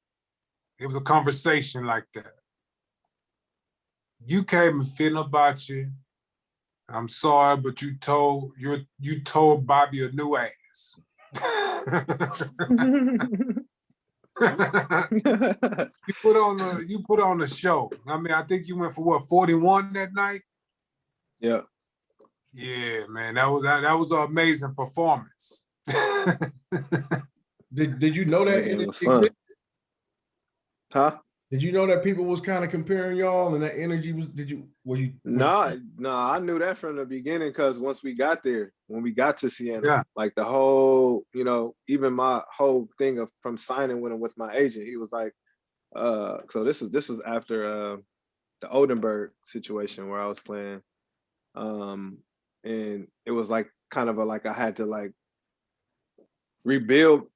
It was a conversation like that. You came in Fenerbahce. I'm sorry, but you told Bobby a new ass. You put on the show. I mean, I think you went for what, 41 that night? Yeah. Yeah, man, that was an amazing performance. Did you know that? Yeah, it was fun. Huh? Did you know that people was kind of comparing y'all and that energy was? No, I knew that from the beginning because once we got there, when we got to Siena, Yeah. like the whole, even my whole thing from signing with him with my agent, he was like, so this was after the Oldenburg situation where I was playing, and it was like kind of I had to like rebuild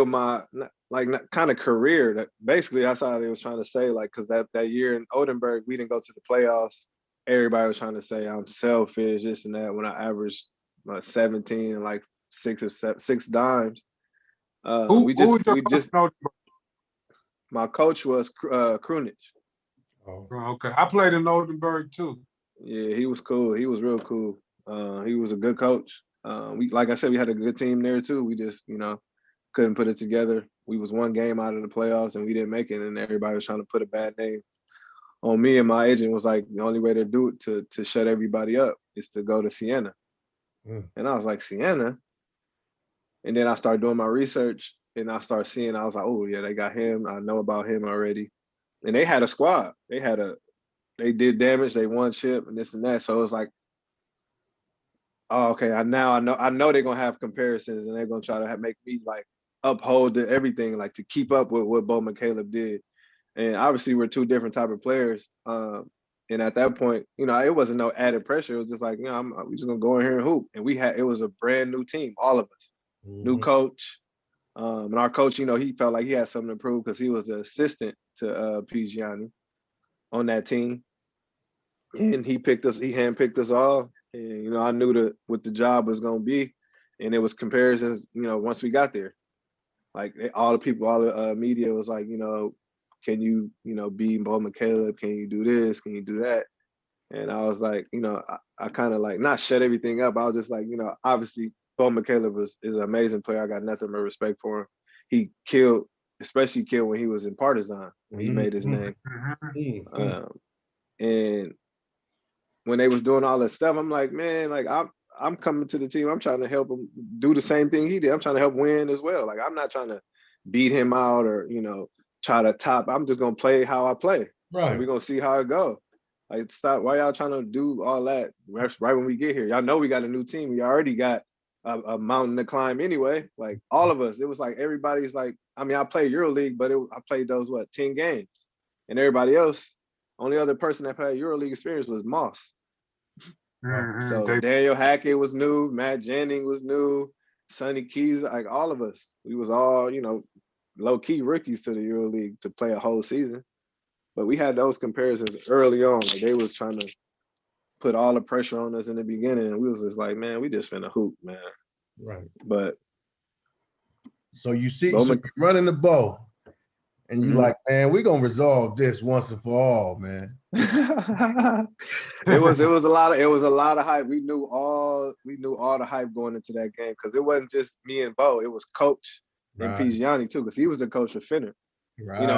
my kind of career. That basically that's how they was trying to say, like, because that year in Oldenburg we didn't go to the playoffs. Everybody was trying to say I'm selfish, this and that, when I averaged 17 and like 6 dimes. My coach was Krunic. Oh, okay. I played in Oldenburg too. Yeah, he was cool. He was real cool. He was a good coach. Like I said, we had a good team there too. We just, couldn't put it together. We was one game out of the playoffs and we didn't make it, and everybody was trying to put a bad name on me. And my agent was like, the only way to do it to shut everybody up is to go to Siena. And I was like, Siena? And then I started doing my research and I started seeing, I was like, oh yeah, they got him. I know about him already. And they had a squad. They did damage. They won chip and this and that. So it was like, oh, okay. I know they're gonna have comparisons and they're gonna try to make me like uphold everything, like to keep up with what Bo McCaleb did. And obviously we're two different type of players. And at that point, it wasn't no added pressure. It was just like, we just gonna go in here and hoop. And it was a brand new team, all of us, new coach. And our coach, he felt like he had something to prove because he was the assistant to Pigiani on that team. And he handpicked us all. And, I knew what the job was going to be. And it was comparisons, once we got there. Like all the media was like, can you, be Bo McCaleb? Can you do this? Can you do that? And I was like, I kind of like not shut everything up. I was just like, obviously Bo McCaleb is an amazing player. I got nothing but respect for him. He especially killed when he was in Partizan, when he made his name. And when they was doing all that stuff, I'm like, man, like I'm coming to the team. I'm trying to help him do the same thing he did. I'm trying to help win as well. Like I'm not trying to beat him out or, try to top. I'm just gonna play how I play. right. And we're gonna see how it goes. Like stop. Why y'all trying to do all that right when we get here? Y'all know we got a new team. We already got a mountain to climb anyway. Like all of us. It was like everybody's like, I mean, I played EuroLeague, but I played those 10 games. And everybody else, only other person that played EuroLeague experience was Moss. So Daniel Hackett was new, Matt Jennings was new, Sonny Keys, like all of us. We was all, low-key rookies to the EuroLeague to play a whole season. But we had those comparisons early on. Like they was trying to put all the pressure on us in the beginning. And we was just like, man, we just finna hoop, man. Right. But so you see, you're running the Bo. And you like, man, we're gonna resolve this once and for all, man. It was a lot of hype. We knew all the hype going into that game because it wasn't just me and Bo. It was Coach and Pigiani too, because he was the coach of Finner. Right. And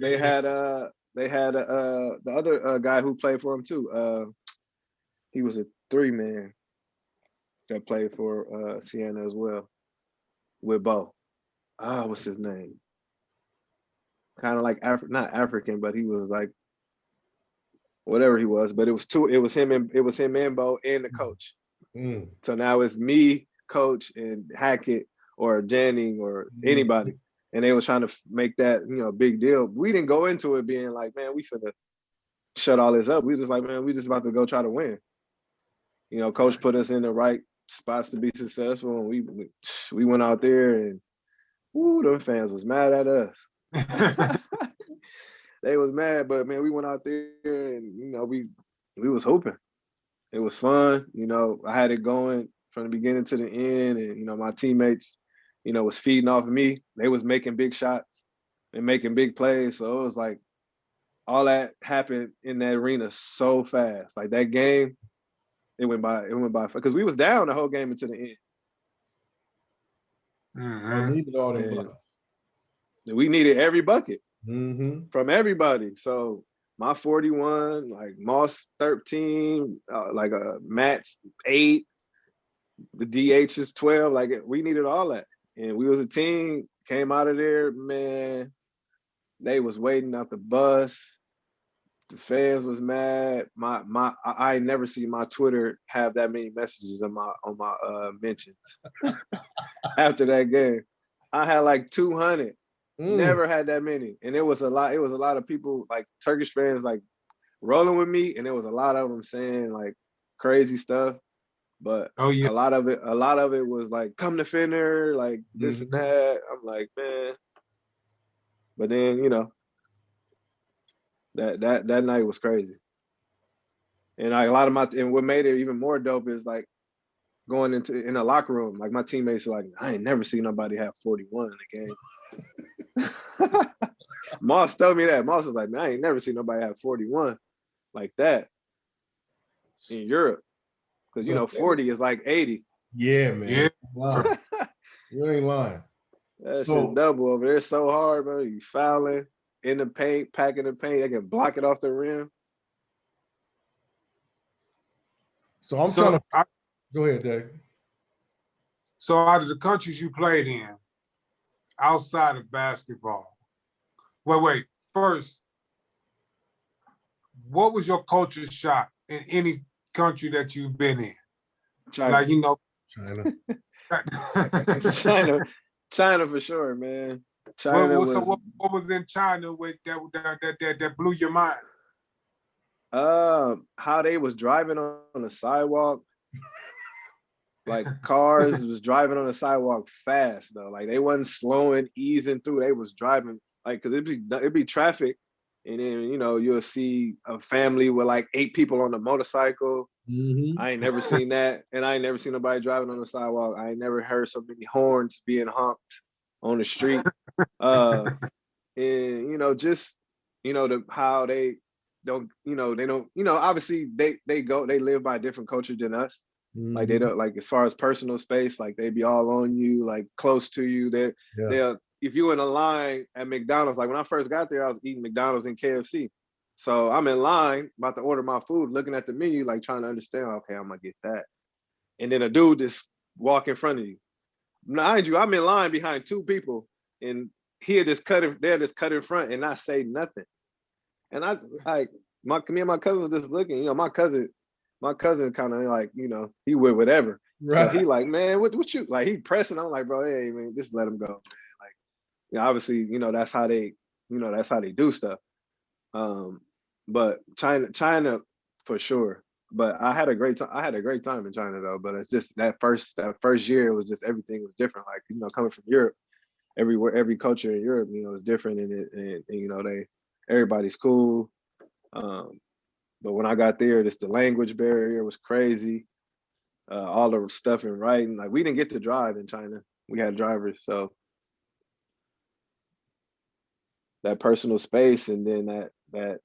they had the other guy who played for him too. He was a 3-man. that played for Siena as well with Bo. What's his name? Kind of like not African, but he was like whatever he was. But it was him and Bo and the coach. So now it's me, coach, and Hackett or Janning or anybody. And they was trying to make that, big deal. We didn't go into it being like, man, we finna shut all this up. We just like, man, we just about to go try to win. Coach put us in the right spots to be successful. And we went out there and them fans was mad at us. They was mad, but man, we went out there and we was hooping. It was fun. I had it going from the beginning to the end, and my teammates, was feeding off of me. They was making big shots and making big plays. So it was like all that happened in that arena so fast. Like that game, it went by because we was down the whole game into the end. I needed all them buckets. We needed every bucket from everybody. So my 41, like Moss 13, like Matt's 8, the DH is 12. Like we needed all that, and we was a team. Came out of there, man. They was waiting out the bus. The fans was mad. I never see my Twitter have that many messages on my mentions after that game. I had like 200. Never had that many, and it was a lot. It was a lot of people, like Turkish fans, like rolling with me, and there was a lot of them saying like crazy stuff. But a lot of it was like, come to Finner, like this and that. I'm like, man. But then that night was crazy, and like a lot of and what made it even more dope is like going in the locker room. Like my teammates are like, I ain't never seen nobody have 41 in the game. Moss told me that. Moss was like, man, I ain't never seen nobody have 41 like that in Europe. Because 40 is like 80. Yeah, man. Yeah. You ain't lying. That shit's double over there. It's so hard, bro. You fouling in the paint, packing the paint. They can block it off the rim. So I'm trying to go ahead, Dave. So out of the countries you played in, outside of basketball, wait. First, what was your culture shock in any country that you've been in? China. China. China for sure, man. China what was in China with that blew your mind? How they was driving on the sidewalk. Like cars was driving on the sidewalk fast though. Like they wasn't slowing, easing through. They was driving like because it'd be traffic, and then you'll see a family with like 8 people on the motorcycle. I ain't never seen that, and I ain't never seen nobody driving on the sidewalk. I ain't never heard so many horns being honked on the street. And just how they don't, they don't, obviously they live by a different culture than us. Like they don't, like as far as personal space, like they be all on you, like close to you. They're if you in a line at McDonald's, like when I first got there, I was eating McDonald's and KFC. So I'm in line about to order my food, looking at the menu, like trying to understand, okay, I'm gonna get that. And then a dude just walk in front of you. Mind you, I'm in line behind 2 people, and they'll just cut in front and not say nothing. And I like me and my cousin was just looking, my cousin kind of like, he with whatever. Right. So he like, man, what you like? He pressing. I'm like, bro, hey man, just let him go, man. Like, obviously, that's how they do stuff. But China for sure. But I had a great time in China though. But it's just that first year, it was just everything was different. Like, coming from Europe, every culture in Europe, is different, and everybody's cool. But when I got there, just the language barrier was crazy. All the stuff in writing, like we didn't get to drive in China. We had drivers, so that personal space, and then that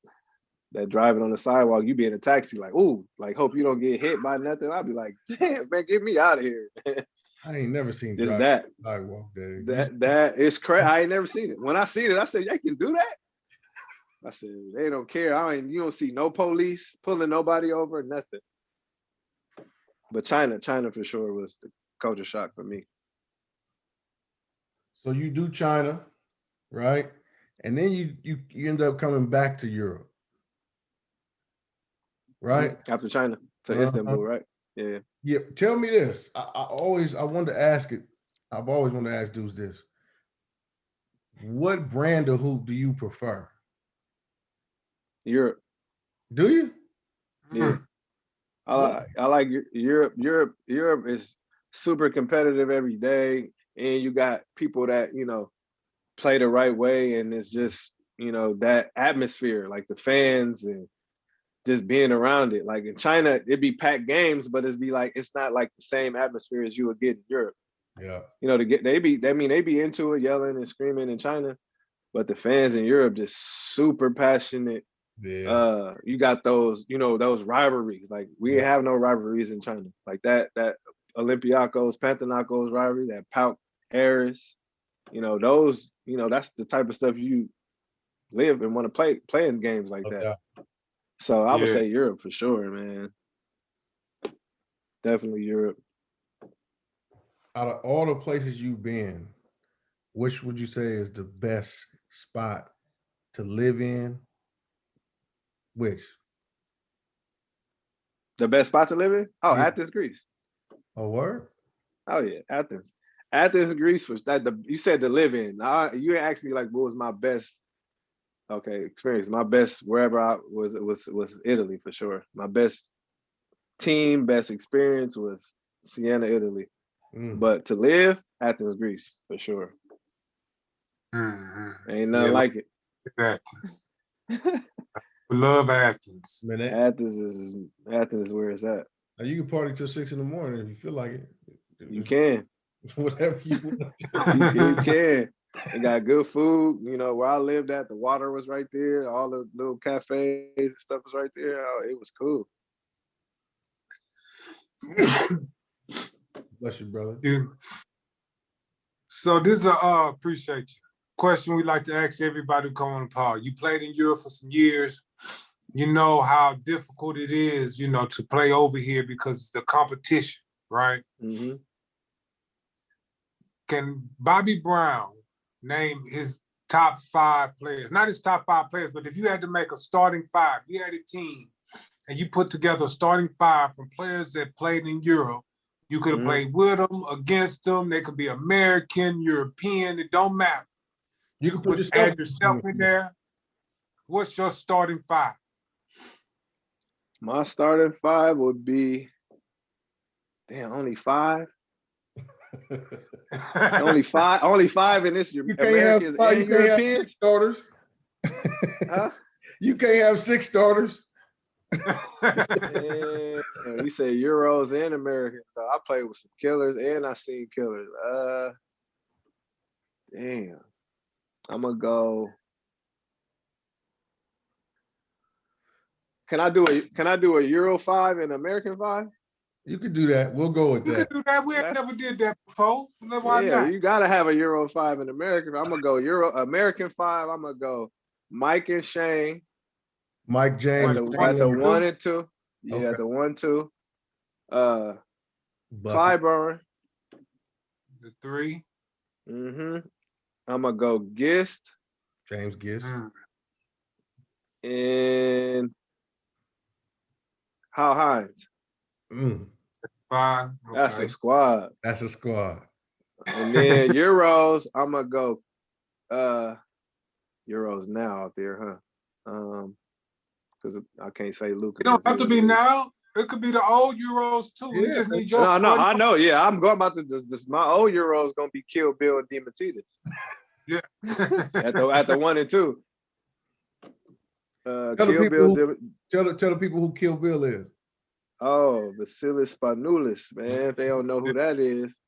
driving on the sidewalk, you be in a taxi, like, ooh, like hope you don't get hit by nothing. I'll be like, damn, man, get me out of here. I ain't never seen just that sidewalk day. That is crazy. I ain't never seen it. When I seen it, I said, y'all can do that. I said, they don't care. You don't see no police pulling nobody over, nothing. But China for sure was the culture shock for me. So you do China, right? And then you end up coming back to Europe, right? After China to Istanbul, right? Yeah. Yeah. Tell me this. I wanted to ask it. I've always wanted to ask dudes this. What brand of hoop do you prefer? Europe. Do you? Yeah. I like Europe. Europe is super competitive every day, and you got people that play the right way, and it's just that atmosphere, like the fans and just being around it. Like in China, it'd be packed games, but it's not like the same atmosphere as you would get in Europe. Yeah. They be into it, yelling and screaming in China, but the fans in Europe just super passionate. Yeah. You got those rivalries. Like we ain't have no rivalries in China. Like that Olympiacos, Panathinaikos rivalry, that Pauk, Aris, those, that's the type of stuff you live and want to play in games like that. Yeah. So I would say Europe for sure, man. Definitely Europe. Out of all the places you've been, which would you say is the best spot to live in? Which? The best spot to live in? Oh, Yeah. Athens, Greece. Oh, word? Oh yeah, Athens. Athens, Greece was that you said to live in. You asked me like what was my best experience. My best wherever I was Italy for sure. My best team, best experience was Siena, Italy. But to live, Athens, Greece for sure. Ain't nothing like it. Athens. We love Athens. Man, Athens is where it's at. Now you can party till 6 a.m. if you feel like it. You can. Whatever you want. You can. They got good food. Where I lived at, the water was right there. All the little cafes and stuff was right there. Oh, it was cool. Bless you, brother. Yeah. So this is appreciate you. Question we like to ask everybody who come on the pod. You played in Europe for some years. You know how difficult it is, to play over here because it's the competition, right? Mm-hmm. Can Bobby Brown name his top 5 players? Not his top 5 players, but if you had to make a starting 5, you had a team, and you put together a starting 5 from players that played in Europe. You could have played with them, against them. They could be American, European. It don't matter. You can add yourself in there. What's your starting 5? My starting 5 would be, only 5? only 5 in this Americans and Europeans? Starters. Huh? You can't have 6 starters. You say Euros and Americans. So I played with some killers and I seen killers. I'm gonna go. Can I do a Euro 5 and American 5? You could do that. We'll go with that. You could do that. We never did that before. Why not? You gotta have a Euro 5 and American. I'm gonna go American 5. I'm gonna go Mike and Shane. Mike James at the 1 and 2. Yeah, at the 1, 2. Clyburn. The 3. Mm-hmm. I'm gonna go Gist. James Gist. And Hal Hines. 5. Okay. That's a squad. That's a squad. And then Euros, I'm gonna go Euros now out there, huh? Because I can't say Luka. It don't have to be now. It could be the old Euros too. We just need your. No, I know. Yeah, I'm going about to. This my old Euros gonna be Kill Bill and Dematidis. Yeah. at the 1 and 2. Tell the people who Kill Bill is. Oh, Vasilis Spanoulis, man. If they don't know who that is,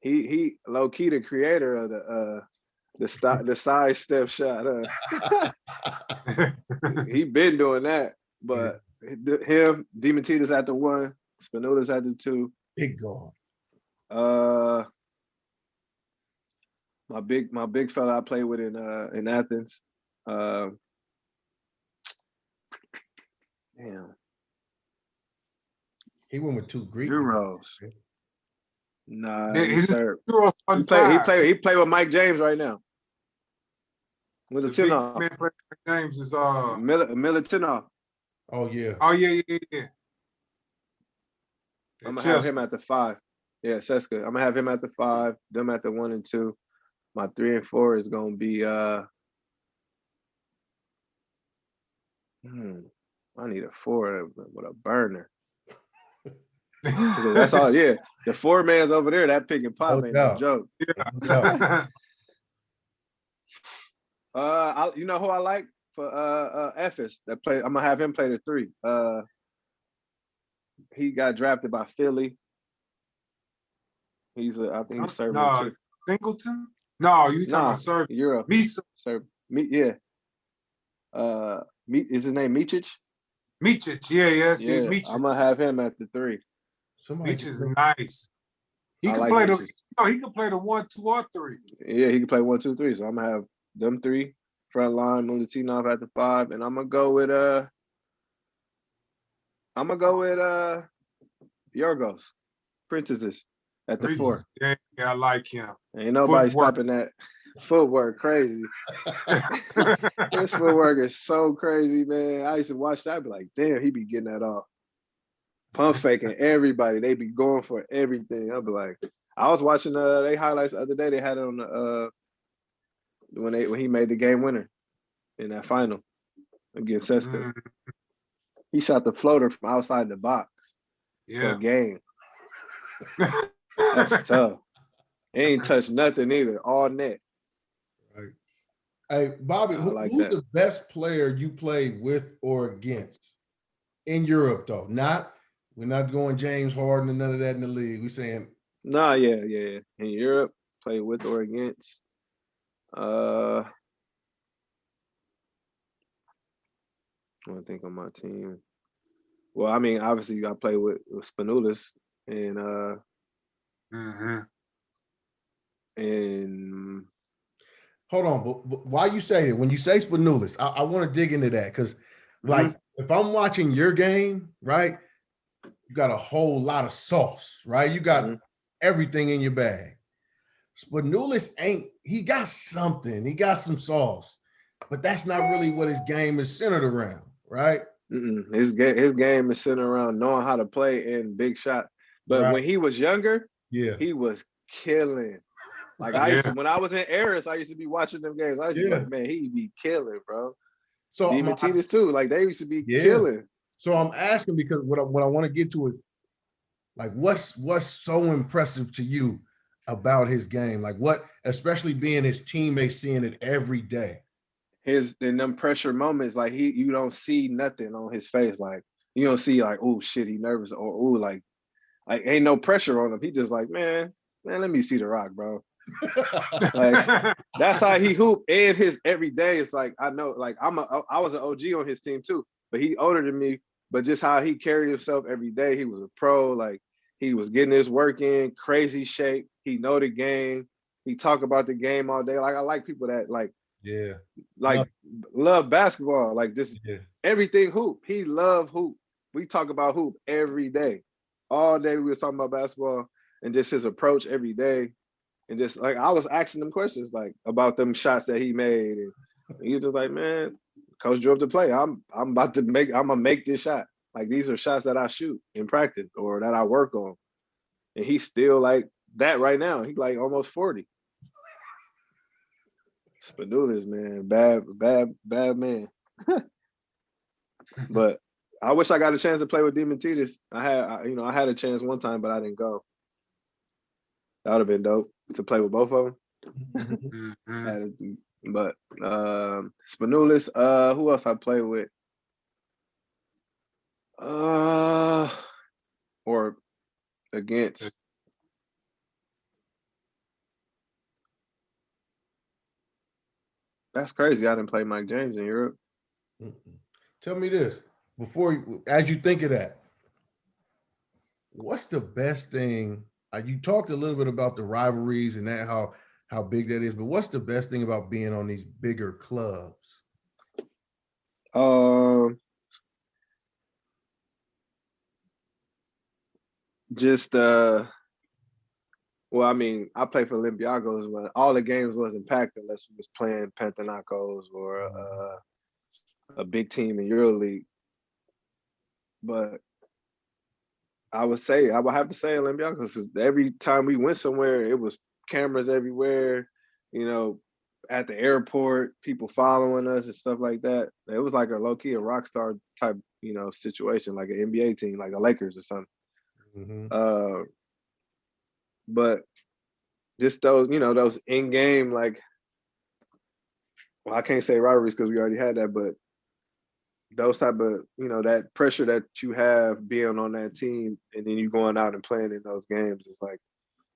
he low key the creator of the side step shot. He been doing that, but him, Dematidis at the 1, Spanoulis at the 2. Big guard. My big fella I played with in Athens. Damn. He went with 2 Greek. Euros. Nah, Yeah, he it is served. Euro He play 25. with Mike James right now. With The the big 10 off. man playing James is Miller 10 off. Oh yeah. oh yeah. I'm gonna have him at the 5. Yeah, Seska. I'm gonna have him at the 5, them at the 1 and 2. My 3 and 4 is gonna be I need a 4 with a burner. Because that's all, yeah. The 4 man's over there, that pick and pop ain't no joke. Yeah. You know who I like for Ephes that play. I'm gonna have him play the 3. He got drafted by Philly. I think he's serving too. Singleton? No, you talking about Serb. Euro. Misa. Yeah. Is his name Micic? Micic, yeah. Micic. I'm gonna have him at the 3. Micic is nice. He can like play Micic. he can play the 1, 2, or 3. Yeah, he can play 1, 2, 3. So I'm gonna have them 3 front line, Mulatinov at the 5, and I'm gonna go with Yorgos Princesses at the 4. Yeah, I like him. Ain't nobody stopping that footwork. Crazy. His footwork is so crazy, man. I used to watch that, I'd be like, damn, he be getting that off. Pump faking everybody. They be going for everything. I'd be like, I was watching they highlights the other day. They had it on the when he made the game winner in that final against Seska. He shot the floater from outside the box for a game. That's tough. He ain't touched nothing either. All net. Right. Hey, Bobby, who's the best player you played with or against in Europe, though? We're not going James Harden and none of that in the league. We're saying yeah. In Europe, play with or against. I think on my team. Well, I mean, obviously, I play with Spanulis and and hold on, but why you say that? When you say Spanulis, I want to dig into that because, like, if I'm watching your game, right, you got a whole lot of sauce, right? You got everything in your bag. Spanulis he got something. He got some sauce, but that's not really what his game is centered around, right? His game is centered around knowing how to play in big shots. But when he was younger, he was killing. Like I used to, when I was in Aris, I used to be watching them games. I used to be like, man, he be killing, bro. So Dimitris too, like they used to be killing. So I'm asking because what I want to get to is like what's so impressive to you about his game? Like what, especially being his teammates seeing it every day. In them pressure moments, like you don't see nothing on his face. Like you don't see like, oh shit, he nervous, or oh like ain't no pressure on him. He just like, man, let me see the rock, bro. Like that's how he hoop. And his every day is like, I know, like I was an OG on his team too, but he older than me. But just how he carried himself every day, he was a pro. Like he was getting his work in, crazy shape. He know the game. He talk about the game all day. Like I like people that like. Yeah. Like love basketball. Like this everything hoop. He love hoop. We talk about hoop every day. All day we was talking about basketball and just his approach every day. And just like I was asking them questions like about them shots that he made. And he was just like, man, coach drew up the play. I'm gonna make this shot. Like these are shots that I shoot in practice or that I work on. And he's still like that right now. He's like almost 40. Spanulis, man, bad man. But I wish I got a chance to play with Dimitris. I had a chance one time, but I didn't go. That would have been dope to play with both of them. But Spanulis, who else I play with? Or against. That's crazy. I didn't play Mike James in Europe. Tell me this as you think of that, what's the best thing? You talked a little bit about the rivalries and that how big that is, but what's the best thing about being on these bigger clubs? Just well, I mean, I played for Olympiacos, but all the games wasn't packed unless we was playing Panathinaikos or a big team in EuroLeague. But I would have to say Olympiacos, because every time we went somewhere, it was cameras everywhere, you know, at the airport, people following us and stuff like that. It was like a low-key, a rock star type, you know, situation, like an NBA team, like the Lakers or something. Mm-hmm. But just those, you know, those in-game, like, well, I can't say rivalries because we already had that, but those type of, you know, that pressure that you have being on that team and then you going out and playing in those games, it's like,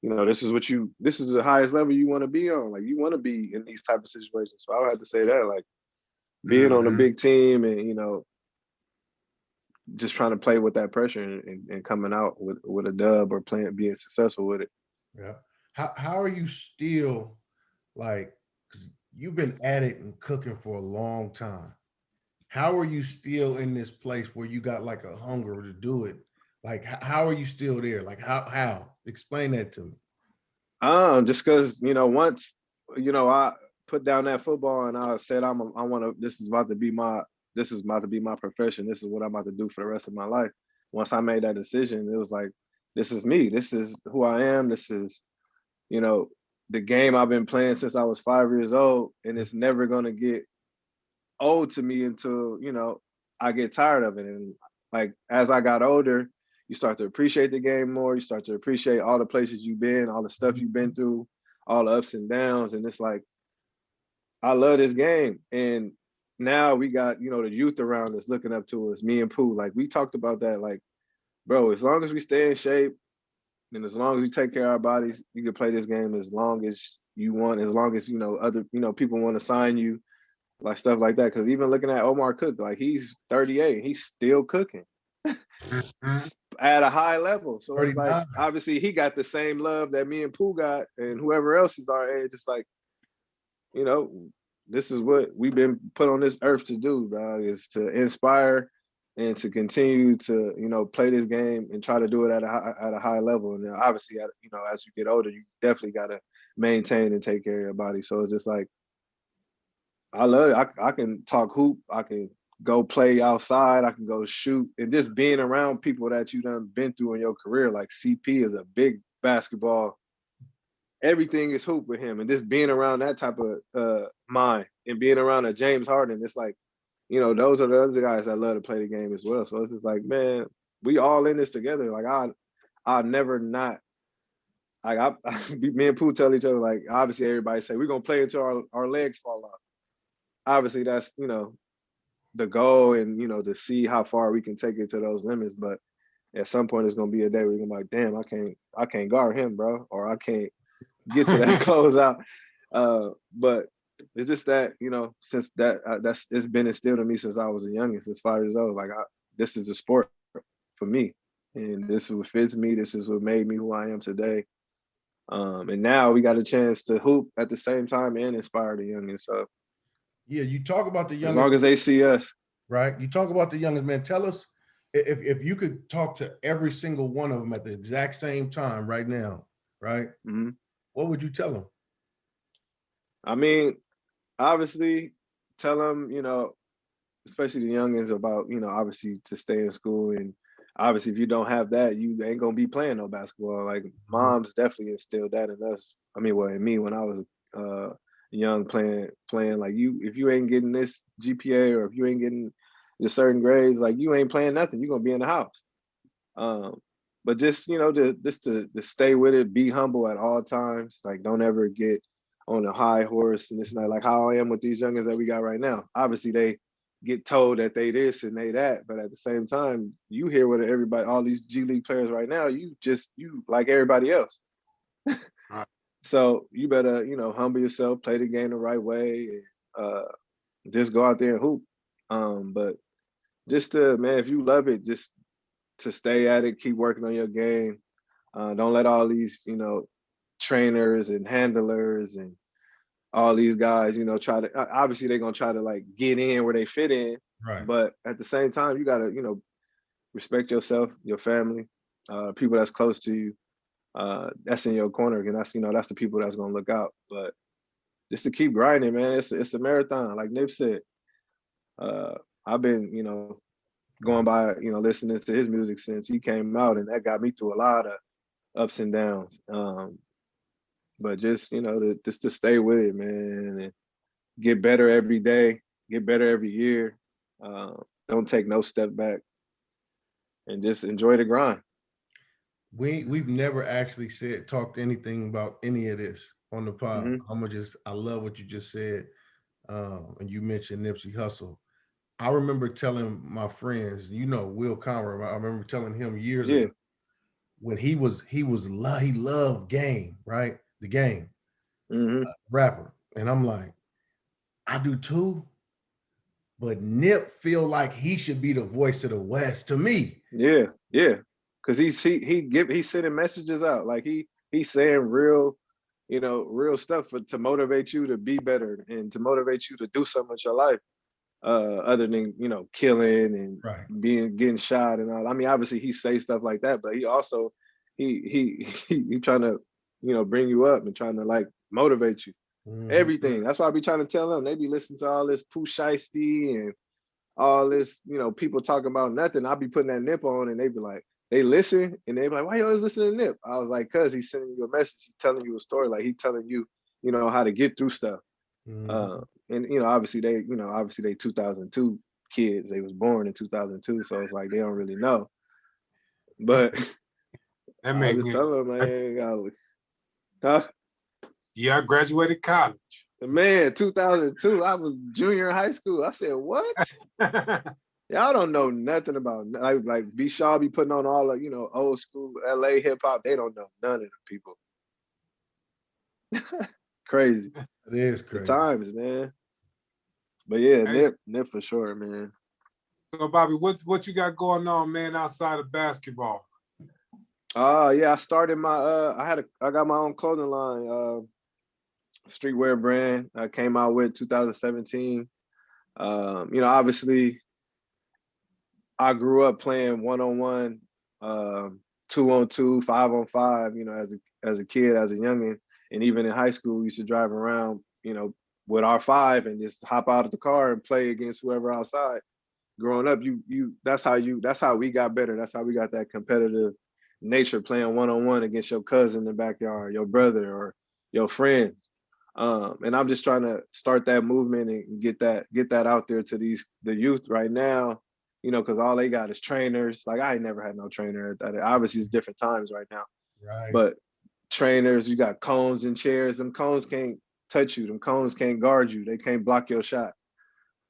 you know, this is the highest level you want to be on. Like, you want to be in these type of situations. So I would have to say that, like, being on a big team and, you know, just trying to play with that pressure and coming out with a dub or being successful with it. Yeah. How are you still, like, 'cause you've been at it and cooking for a long time. How are you still in this place where you got like a hunger to do it? Like, how are you still there? Like, how? Explain that to me. Just because, you know, once, you know, I put down that football and I said, this is about to be my profession. This is what I'm about to do for the rest of my life. Once I made that decision, it was like, this is me. This is who I am. This is, you know, the game I've been playing since I was 5 years old, and it's never going to get old to me until, you know, I get tired of it. And like, as I got older, you start to appreciate the game more. You start to appreciate all the places you've been, all the stuff you've been through, all the ups and downs. And it's like, I love this game. And now we got, you know, the youth around us looking up to us, me and Pooh. Like, we talked about that. Like, bro, as long as we stay in shape and as long as we take care of our bodies, you can play this game as long as you want, as long as, you know, other, you know, people want to sign you, like stuff like that. Because even looking at Omar Cook, like, he's 38 and he's still cooking at a high level. So it's like, 39. obviously he got the same love that me and Pooh got and whoever else is our age. It's like, you know, this is what we've been put on this earth to do, dog, is to inspire and to continue to, you know, play this game and try to do it at a high level. And then obviously, you know, as you get older, you definitely got to maintain and take care of your body. So it's just like, I love it. I can talk hoop. I can go play outside. I can go shoot. And just being around people that you done been through in your career, like CP is a big basketball. Everything is hoop with him. And just being around that type of mind and being around a James Harden, it's like, you know, those are the other guys that love to play the game as well. So it's just like, man, we all in this together. Like, I'll never not, like, me and Pooh tell each other, like, obviously everybody say, we're going to play until our legs fall off. Obviously that's, you know, the goal and, you know, to see how far we can take it to those limits. But at some point it's going to be a day where you're going to be like, damn, I can't guard him, bro. Or I can't get to that closeout. But it's just that, you know, since it's been instilled in me since I was the youngest, since 5 years old. Like, this is a sport for me, and this is what fits me. This is what made me who I am today. And now we got a chance to hoop at the same time and inspire the youngest. So yeah, you talk about the youngest, as long as they see us, right? You talk about the youngest, man. Tell us if you could talk to every single one of them at the exact same time right now, right? Mm-hmm. What would you tell them? I mean, obviously tell them, you know, especially the youngins, about, you know, obviously to stay in school. And obviously if you don't have that, you ain't gonna be playing no basketball. Like, mom's definitely instilled that in us. I mean, well, in me when I was young, playing like, if you ain't getting this GPA or if you ain't getting your certain grades, like, you ain't playing nothing. You're gonna be in the house. But just, you know, to stay with it, be humble at all times. Like, don't ever get on a high horse and this and that, like how I am with these youngins that we got right now. Obviously they get told that they this and they that, but at the same time, you hear what everybody, all these G League players right now, you like everybody else. Right. So you better, you know, humble yourself, play the game the right way, and just go out there and hoop. But just to, man, if you love it, just to stay at it, keep working on your game. Don't let all these, you know, trainers and handlers and all these guys, you know, try to, obviously they're going to try to like get in where they fit in. Right. But at the same time, you got to, you know, respect yourself, your family, people that's close to you, that's in your corner, and that's that's the people that's gonna look out. But just to keep grinding, man. It's a marathon, like Nip said. I've been going by listening to his music since he came out, and that got me through a lot of ups and downs. But just just to stay with it, man, and get better every day, get better every year. Don't take no step back, and just enjoy the grind. We've never actually talked anything about any of this on the pod. Mm-hmm. I love what you just said. And you mentioned Nipsey Hussle. I remember telling my friends, Will Conroy, I remember telling him years ago when he loved Game, right? The Game, rapper. And I'm like, I do too. But Nip feel like he should be the voice of the West to me. Yeah. Cause he's sending messages out. Like he's saying real stuff to motivate you to be better and to motivate you to do something with your life. Other than killing and getting shot and all. I mean, obviously he says stuff like that, but he also he trying to bring you up and trying to like motivate you. Everything. That's why I be trying to tell them. They be listening to all this Pooh Shiesty and all this people talking about nothing. I be putting that Nip on and they be like, they listen and they be like, why you always listening to Nip? I was like, cause he's sending you a message, he's telling you a story, like he telling you how to get through stuff. And obviously they 2002 kids. They was born in 2002, so it's like they don't really know. But that I just tell them, man, yeah, I graduated college. Man, 2002, I was junior in high school. I said, what? Y'all don't know nothing about like B. Shaw be putting on all of old school LA hip hop. They don't know none of the people. Crazy. It is crazy. The times, man. But yeah, Nip for sure, man. So Bobby, what you got going on, man, outside of basketball? Yeah, I started my I got my own clothing line, streetwear brand. I came out with 2017. Obviously I grew up playing 1-on-1, 2-on-2, 5-on-5, as a kid, as a youngin'. And even in high school, we used to drive around, with our 5 and just hop out of the car and play against whoever outside. Growing up, that's how we got better. That's how we got that competitive nature, playing 1-on-1 against your cousin in the backyard, your brother or your friends. And I'm just trying to start that movement and get that out there to the youth right now, because all they got is trainers. Like I ain't never had no trainer. Obviously it's different times right now. Right. But trainers, you got cones and chairs. Them cones can't touch you. Them cones can't guard you. They can't block your shot.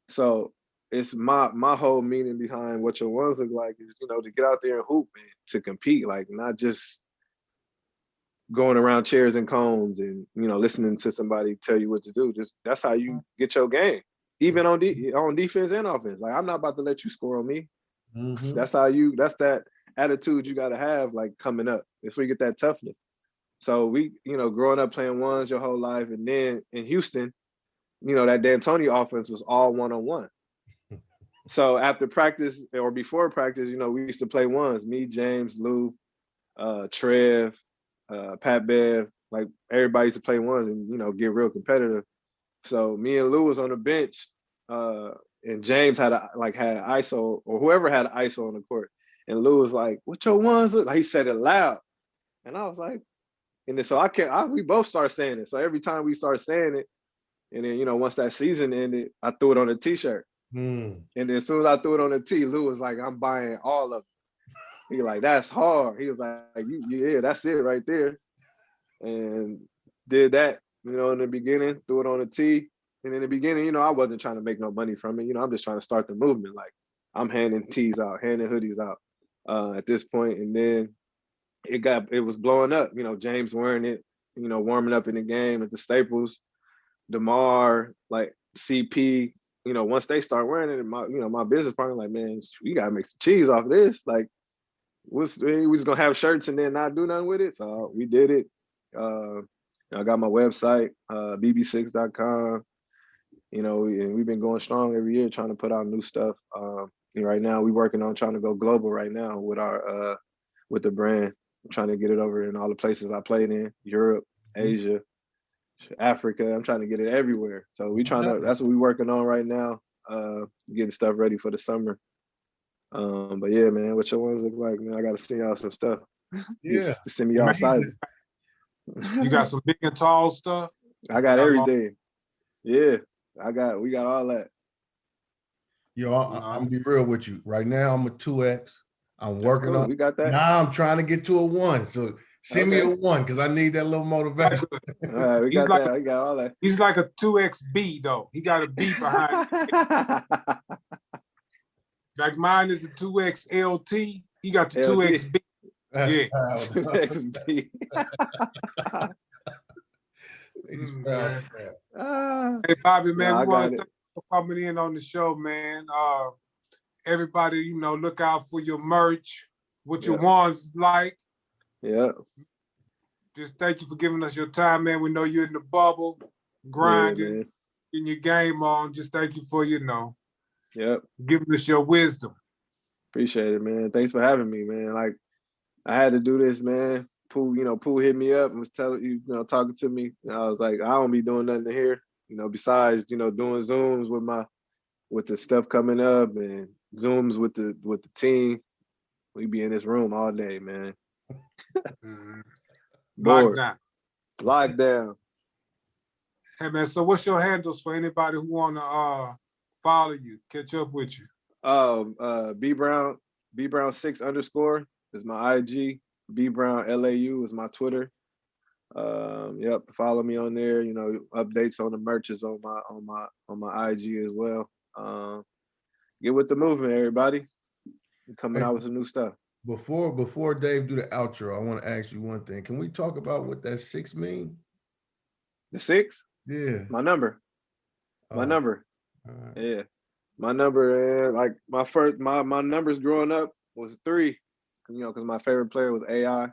So it's my whole meaning behind what your ones look like is, to get out there and hoop and to compete, like not just going around chairs and cones and, listening to somebody tell you what to do. Just that's how you get your game, even on defense and offense. Like I'm not about to let you score on me. That's that attitude you got to have, like coming up. It's where you get that toughness. So we, growing up playing ones your whole life, and then in Houston, that D'Antoni offense was all 1-on-1. So after practice or before practice, we used to play ones. Me, James, Lou, Trev, Pat Bev, like everybody used to play ones and get real competitive. So me and Lou was on the bench, and James had ISO, or whoever had ISO on the court, and Lou was like, "What your ones look like?" He said it loud, and I was like, and then so we both started saying it. So every time we started saying it, and then once that season ended, I threw it on a T-shirt. And then as soon as I threw it on a T, Lou was like, "I'm buying all of it." He like, "That's hard." He was like, "Yeah, that's it right there." And did that, in the beginning, threw it on a T. And in the beginning, I wasn't trying to make no money from it. I'm just trying to start the movement. Like I'm handing tees out, handing hoodies out at this point. And then it was blowing up. James wearing it, warming up in the game at the Staples. DeMar, like CP, once they start wearing it, my business partner like, "Man, we gotta make some cheese off of this. Like, we just gonna have shirts and then not do nothing with it." So we did it. I got my website, bb6.com. And we've been going strong every year trying to put out new stuff. Right now, we're working on trying to go global right now with with the brand. I'm trying to get it over in all the places I played in, Europe, Asia, Africa. I'm trying to get it everywhere. So we trying to, that's what we're working on right now, getting stuff ready for the summer. But yeah, man, what your ones look like, man, I got to send y'all some stuff. Yeah. To send me y'all sizes. You got some big and tall stuff? I got everything. Yeah, we got all that. Yo, I'm gonna be real with you. Right now, I'm a 2X. I'm working on. We got that. Now I'm trying to get to a 1. So send me a 1 because I need that little motivation. All right, we got that. We got all that. He's like a 2XB though. He got a B behind it. Like mine is a 2XLT. He got the 2XB. That's yeah. 2XB. Hey Bobby, man, Yeah, we want to thank you for coming in on the show, man. Everybody, you know, look out for your merch, what your ones like. Yeah. Just thank you for giving us your time, man. We know you're in the bubble, grinding, getting your game on. Just thank you for, you know, giving us your wisdom. Appreciate it, man. Thanks for having me, man. Like, I had to do this, man. Pooh hit me up and was telling you know, talking to me. And I was like, I don't be doing nothing here, you know, besides, you know, doing Zooms with the stuff coming up and Zooms with the team. We be in this room all day, man. Lockdown. Hey man, so what's your handles for anybody who wanna follow you, catch up with you? B Brown 6_ is my IG. B Brown LAU is my Twitter. Follow me on there. You know, updates on the merch is on my IG as well. Get with the movement, everybody. I'm coming out with some new stuff. Before Dave do the outro, I want to ask you one thing. Can we talk about what that 6 mean? The 6? Yeah. My number. My number. Right. Yeah. My number, like my numbers growing up was 3. You know, because my favorite player was AI.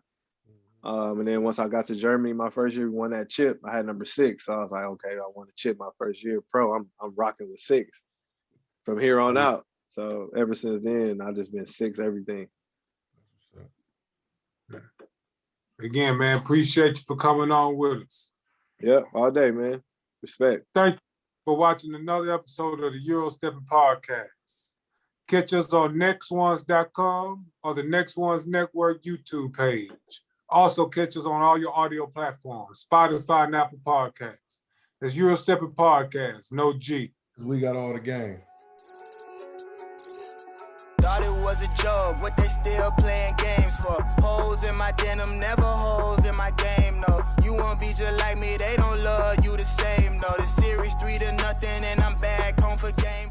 And then once I got to Germany, my first year, we won that chip. I had number 6. So I was like, okay, I won a chip my first year pro. I'm rocking with 6 from here on out. So ever since then, I've just been 6 everything. Again, man, appreciate you for coming on with us. Yeah, all day, man. Respect. Thank you for watching another episode of the Eurosteppin podcast. Catch us on nextones.com or the Next Ones Network YouTube page. Also catch us on all your audio platforms, Spotify and Apple Podcasts. It's Eurosteppin Podcast, no G. We got all the game. Thought it was a joke, what they still playing games for. Holes in my denim, never holes in my game, no. You won't be just like me, they don't love you the same, no. The series 3-0 and I'm back home for game.